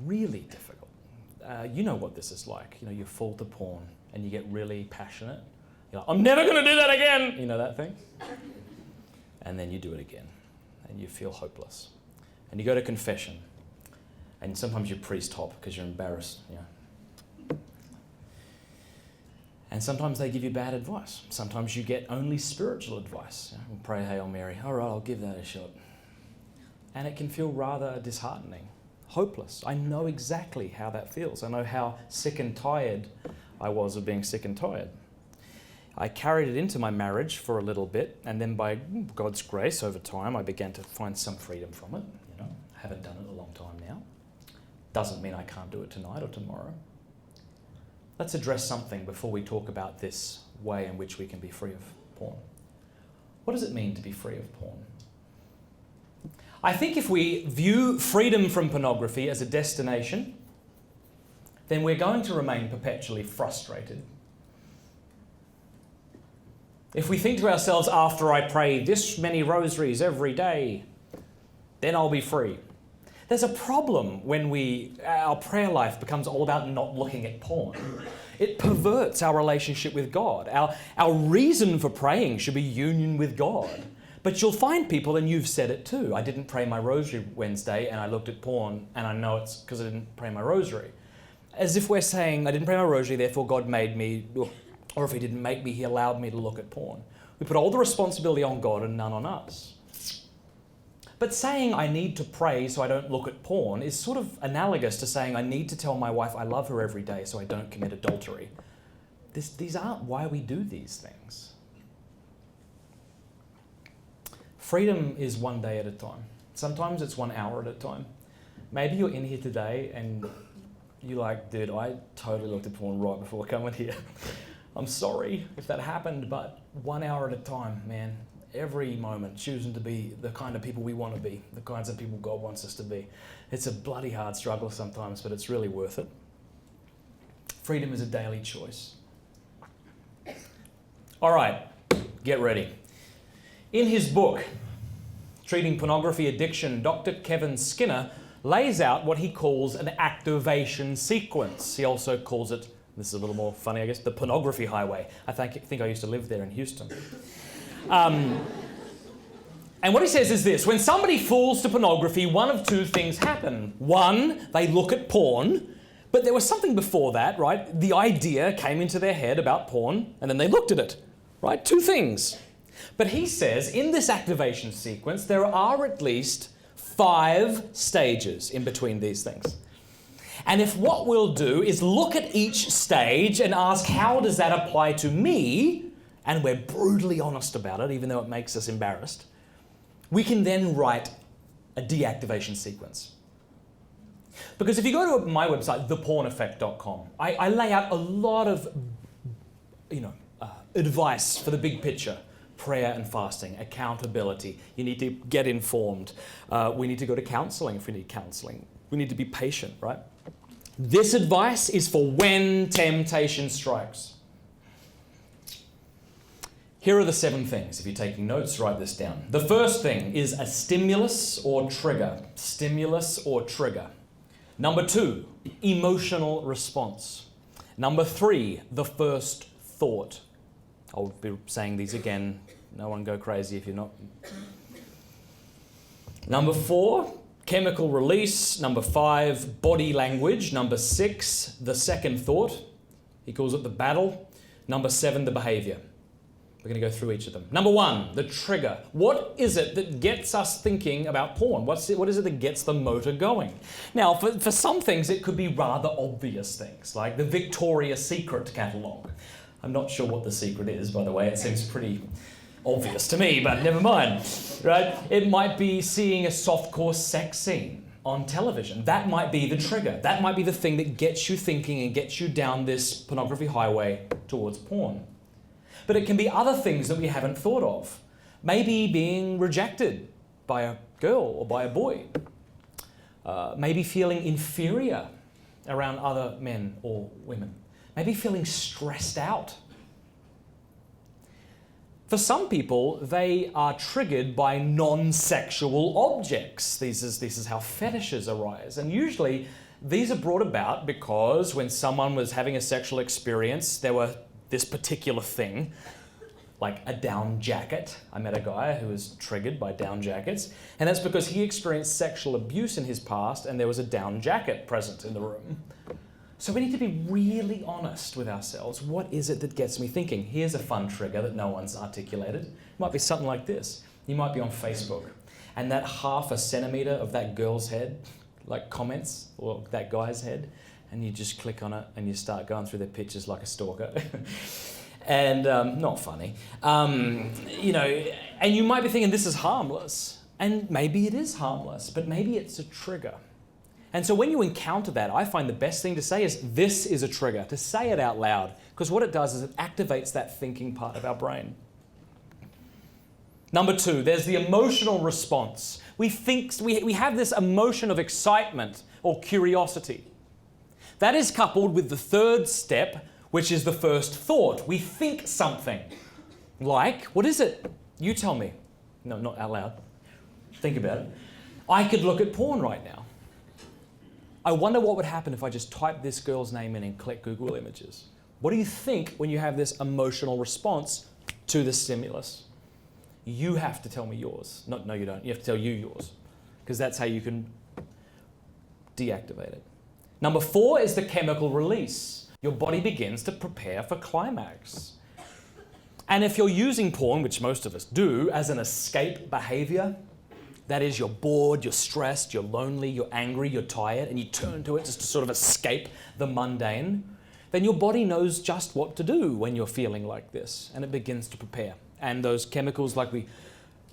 Really difficult. You know what this is like. You know, you fall to porn and you get really passionate. You're like, I'm never going to do that again. You know that thing? And then you do it again and you feel hopeless. And you go to confession. And sometimes you priest hop because you're embarrassed. You know. And sometimes they give you bad advice. Sometimes you get only spiritual advice. You know, pray Hail Mary. All right, I'll give that a shot. And it can feel rather disheartening, hopeless. I know exactly how that feels. I know how sick and tired I was of being sick and tired. I carried it into my marriage for a little bit, and then by God's grace over time, I began to find some freedom from it. You know, I haven't done it a long time now. Doesn't mean I can't do it tonight or tomorrow. Let's address something before we talk about this way in which we can be free of porn. What does it mean to be free of porn? I think if we view freedom from pornography as a destination, then we're going to remain perpetually frustrated. If we think to ourselves, after I pray this many rosaries every day, then I'll be free. There's a problem when our prayer life becomes all about not looking at porn. It perverts our relationship with God. Our reason for praying should be union with God. But you'll find people, and you've said it too, I didn't pray my rosary Wednesday and I looked at porn and I know it's because I didn't pray my rosary. As if we're saying, I didn't pray my rosary, therefore God made me, or if he didn't make me, he allowed me to look at porn. We put all the responsibility on God and none on us. But saying I need to pray so I don't look at porn is sort of analogous to saying I need to tell my wife I love her every day so I don't commit adultery. These aren't why we do these things. Freedom is one day at a time. Sometimes it's 1 hour at a time. Maybe you're in here today and you're like, dude, I totally looked at porn right before coming here. I'm sorry if that happened, but 1 hour at a time, man. Every moment, choosing to be the kind of people we want to be, the kinds of people God wants us to be. It's a bloody hard struggle sometimes, but it's really worth it. Freedom is a daily choice. All right, get ready. In his book, Treating Pornography Addiction, Dr. Kevin Skinner lays out what he calls an activation sequence. He also calls it, this is a little more funny, I guess, the pornography highway. I think I used to live there in Houston. And what he says is this: when somebody falls to pornography, one of two things happen. One, they look at porn, but there was something before that, right? The idea came into their head about porn, and then they looked at it, right? Two things. But he says in this activation sequence, there are at least 5 stages in between these things. And if what we'll do is look at each stage and ask, how does that apply to me and we're brutally honest about it, even though it makes us embarrassed, we can then write a deactivation sequence. Because if you go to my website, theporneffect.com, I lay out a lot of advice for the big picture. Prayer and fasting, accountability. You need to get informed. We need to go to counseling if we need counseling. We need to be patient, right? This advice is for when temptation strikes. Here are the 7 things. If you're taking notes, write this down. The first thing is a stimulus or trigger. Stimulus or trigger. Number 2, emotional response. Number 3, the first thought. I'll be saying these again. No one go crazy if you're not. Number 4, chemical release. Number 5, body language. Number 6, the second thought. He calls it the battle. Number 7, the behavior. We're going to go through each of them. Number 1, the trigger. What is it that gets us thinking about porn? What is it that gets the motor going? Now, for some things, it could be rather obvious things, like the Victoria's Secret catalogue. I'm not sure what the secret is, by the way. It seems pretty obvious to me, but never mind, right? It might be seeing a softcore sex scene on television. That might be the trigger. That might be the thing that gets you thinking and gets you down this pornography highway towards porn. But it can be other things that we haven't thought of. Maybe being rejected by a girl or by a boy. Maybe feeling inferior around other men or women. Maybe feeling stressed out. For some people, they are triggered by non-sexual objects. This is how fetishes arise. And usually, these are brought about because when someone was having a sexual experience, there were this particular thing, like a down jacket. I met a guy who was triggered by down jackets, and that's because he experienced sexual abuse in his past and there was a down jacket present in the room. So we need to be really honest with ourselves. What is it that gets me thinking? Here's a fun trigger that no one's articulated. It might be something like this. You might be on Facebook, and that half a centimetre of that girl's head, like comments, or that guy's head, and you just click on it and you start going through their pictures like a stalker. And not funny. And you might be thinking this is harmless. And maybe it is harmless, but maybe it's a trigger. And so when you encounter that, I find the best thing to say is, this is a trigger, to say it out loud. Because what it does is it activates that thinking part of our brain. Number 2, there's the emotional response. We have this emotion of excitement or curiosity. That is coupled with the third step, which is the first thought. We think something. Like, what is it? You tell me. No, not out loud. Think about it. I could look at porn right now. I wonder what would happen if I just typed this girl's name in and click Google Images. What do you think when you have this emotional response to the stimulus? You have to tell me yours. No, you don't. You have to tell you yours. Because that's how you can deactivate it. Number 4 is the chemical release. Your body begins to prepare for climax. And if you're using porn, which most of us do, as an escape behavior, that is, you're bored, you're stressed, you're lonely, you're angry, you're tired, and you turn to it just to sort of escape the mundane, then your body knows just what to do when you're feeling like this, and it begins to prepare. And those chemicals, like we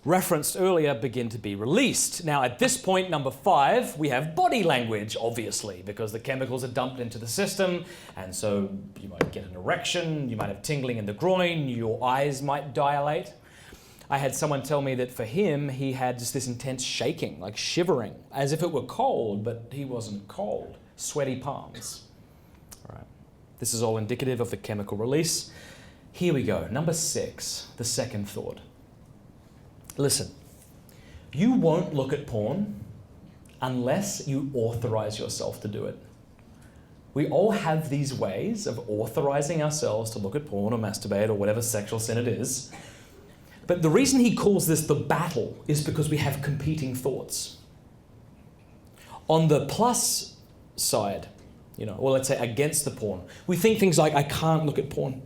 referenced earlier, begin to be released. Now, at this point, number 5, we have body language, obviously, because the chemicals are dumped into the system, and so you might get an erection, you might have tingling in the groin, your eyes might dilate. I had someone tell me that for him, he had just this intense shaking, like shivering, as if it were cold, but he wasn't cold. Sweaty palms. All right. This is all indicative of the chemical release. Here we go. Number 6, the second thought. Listen, you won't look at porn unless you authorize yourself to do it. We all have these ways of authorizing ourselves to look at porn or masturbate or whatever sexual sin it is. But the reason he calls this the battle is because we have competing thoughts. On the plus side, or let's say against the porn, we think things like, I can't look at porn.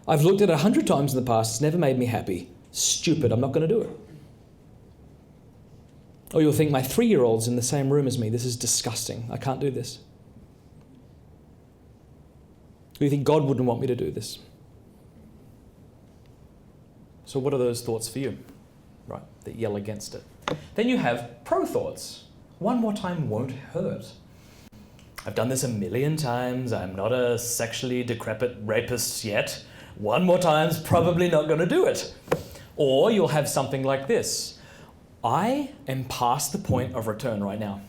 I've looked at it 100 times in the past, it's never made me happy. Stupid, I'm not going to do it. Or you'll think, my 3-year-old's in the same room as me, this is disgusting, I can't do this. Or you think, God wouldn't want me to do this. So what are those thoughts for you? Right, that yell against it. Then you have pro thoughts. One more time won't hurt. I've done this 1,000,000 times. I'm not a sexually decrepit rapist yet. One more time's probably not going to do it. Or you'll have something like this. I am past the point of return right now.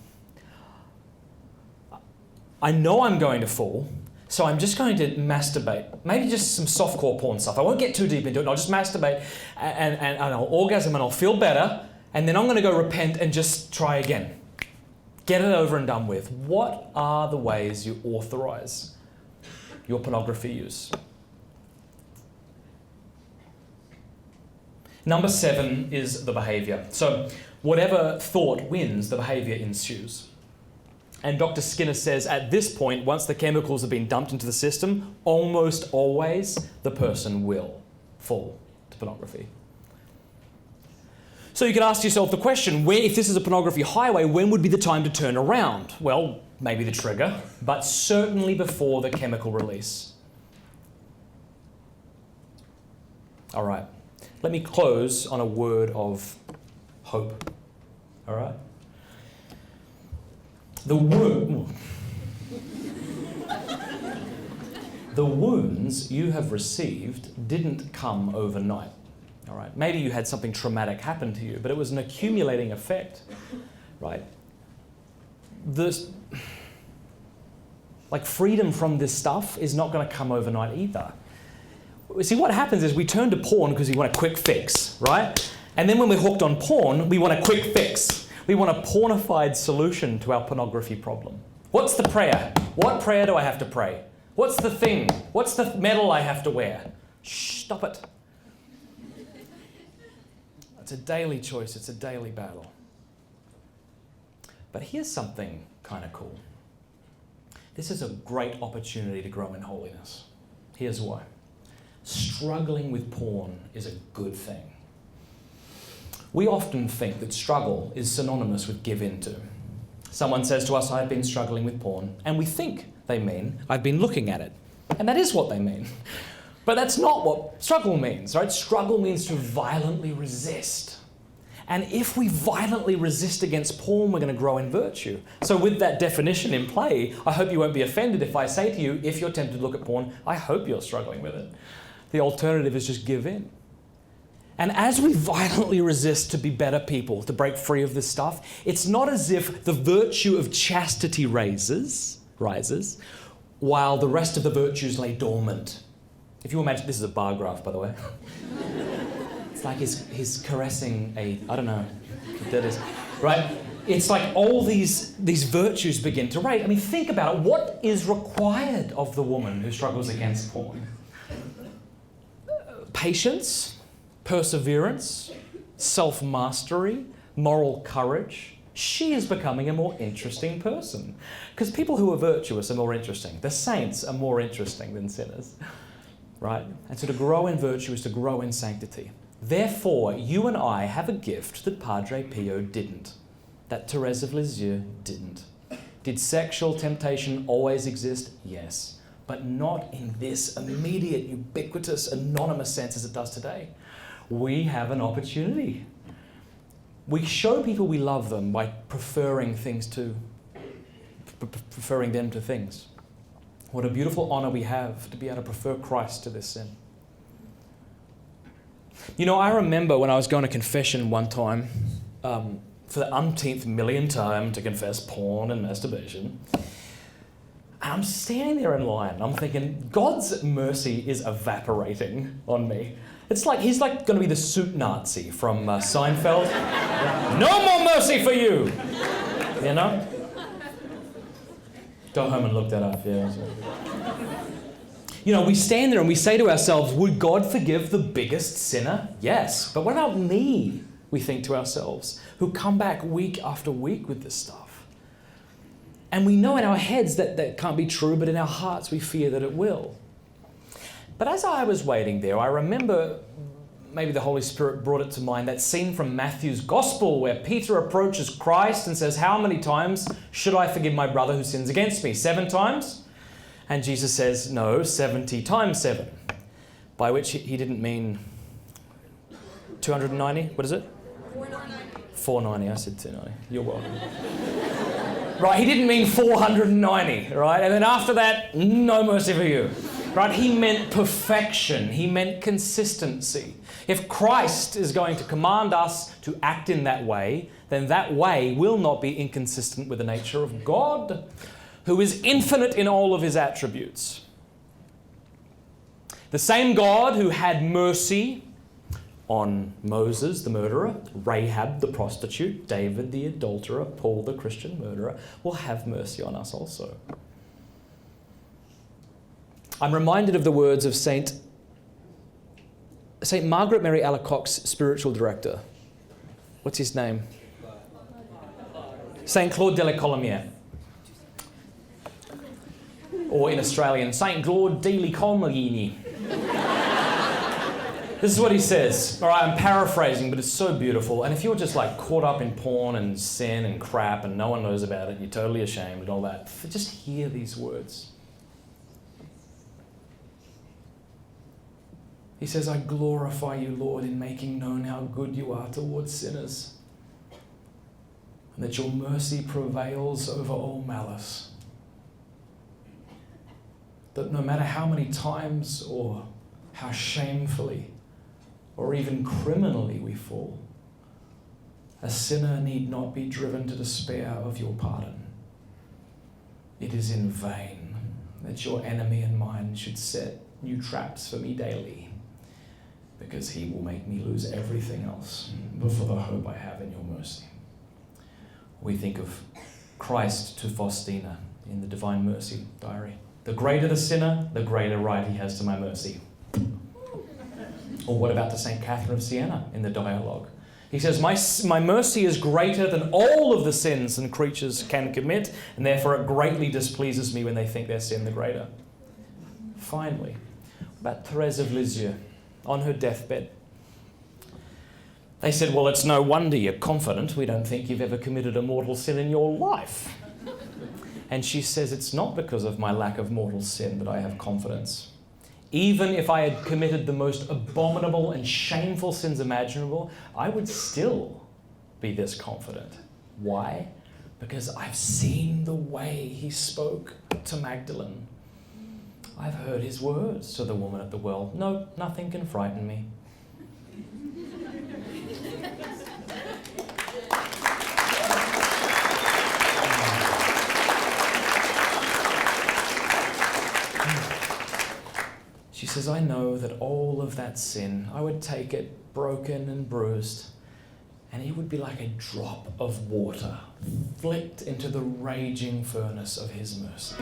I know I'm going to fall, so I'm just going to masturbate. Maybe just some softcore porn stuff. I won't get too deep into it. I'll just masturbate and I'll orgasm and I'll feel better. And then I'm going to go repent and just try again. Get it over and done with. What are the ways you authorize your pornography use? Number 7 is the behavior. So whatever thought wins, the behavior ensues. And Dr. Skinner says at this point, once the chemicals have been dumped into the system, almost always the person will fall to pornography. So you could ask yourself the question, if this is a pornography highway, when would be the time to turn around? Well, maybe the trigger, but certainly before the chemical release. All right, let me close on a word of hope. All right? The wounds you have received didn't come overnight. All right. Maybe you had something traumatic happen to you, but it was an accumulating effect, right? Freedom from this stuff is not going to come overnight either. See, what happens is we turn to porn because we want a quick fix, right? And then when we're hooked on porn, we want a quick fix. We want a pornified solution to our pornography problem. What's the prayer? What prayer do I have to pray? What's the thing? What's the medal I have to wear? Shh, stop it. It's a daily choice. It's a daily battle. But here's something kind of cool. This is a great opportunity to grow in holiness. Here's why. Struggling with porn is a good thing. We often think that struggle is synonymous with give in to. Someone says to us, I've been struggling with porn, and we think they mean, I've been looking at it. And that is what they mean. But that's not what struggle means, right? Struggle means to violently resist. And if we violently resist against porn, we're going to grow in virtue. So with that definition in play, I hope you won't be offended if I say to you, if you're tempted to look at porn, I hope you're struggling with it. The alternative is just give in. And as we violently resist to be better people, to break free of this stuff, it's not as if the virtue of chastity rises, while the rest of the virtues lay dormant. If you imagine, this is a bar graph, by the way. It's like he's caressing I don't know what that is, right? It's like all these virtues begin to rise. I mean, think about it. What is required of the woman who struggles against porn? Patience, perseverance, self-mastery, moral courage. She is becoming a more interesting person. Because people who are virtuous are more interesting. The saints are more interesting than sinners. Right? And so to grow in virtue is to grow in sanctity. Therefore, you and I have a gift that Padre Pio didn't. That Thérèse of Lisieux didn't. Did sexual temptation always exist? Yes. But not in this immediate, ubiquitous, anonymous sense as it does today. We have an opportunity. We show people we love them by preferring them to things. What a beautiful honor we have to be able to prefer Christ to this sin. You know, I remember when I was going to confession one time, for the umpteenth million time to confess porn and masturbation. And I'm standing there in line. I'm thinking, God's mercy is evaporating on me. It's like he's like going to be the soup Nazi from Seinfeld. No more mercy for you! You know? Go home and look that up, yeah. You know, we stand there and we say to ourselves, would God forgive the biggest sinner? Yes. But what about me, we think to ourselves, who come back week after week with this stuff? And we know in our heads that that can't be true, but in our hearts we fear that it will. But as I was waiting there, I remember, maybe the Holy Spirit brought it to mind, that scene from Matthew's Gospel where Peter approaches Christ and says, how many times should I forgive my brother who sins against me? 7 times? And Jesus says, no, 70 times 7. By which he didn't mean 290? What is it? 490. I said 290. You're welcome. Right, he didn't mean 490, right? And then after that, no mercy for you. Right? He meant perfection. He meant consistency. If Christ is going to command us to act in that way, then that way will not be inconsistent with the nature of God, who is infinite in all of his attributes. The same God who had mercy on Moses, the murderer, Rahab, the prostitute, David, the adulterer, Paul, the Christian murderer, will have mercy on us also. I'm reminded of the words of Saint Margaret Mary Alacoque's spiritual director. What's his name? Saint Claude de la Colomière. Or in Australian, Saint Claude de la Colomière. This is what he says. All right, I'm paraphrasing, but it's so beautiful. And if you're just like caught up in porn and sin and crap and no one knows about it, you're totally ashamed and all that, just hear these words. He says, I glorify you, Lord, in making known how good you are towards sinners, and that your mercy prevails over all malice. That no matter how many times or how shamefully or even criminally we fall, a sinner need not be driven to despair of your pardon. It is in vain that your enemy and mine should set new traps for me daily, because he will make me lose everything else but for the hope I have in your mercy. We think of Christ to Faustina in the Divine Mercy Diary. The greater the sinner, the greater right he has to my mercy. Or what about to St. Catherine of Siena in the Dialogue? He says, my mercy is greater than all of the sins that creatures can commit, and therefore it greatly displeases me when they think their sin the greater. Finally, about Therese of Lisieux, on her deathbed. They said, well, it's no wonder you're confident. We don't think you've ever committed a mortal sin in your life. And she says, it's not because of my lack of mortal sin that I have confidence. Even if I had committed the most abominable and shameful sins imaginable, I would still be this confident. Why? Because I've seen the way he spoke to Magdalene. I've heard his words to the woman at the well. No, nothing can frighten me. She says, I know that all of that sin, I would take it broken and bruised, and it would be like a drop of water flicked into the raging furnace of his mercy.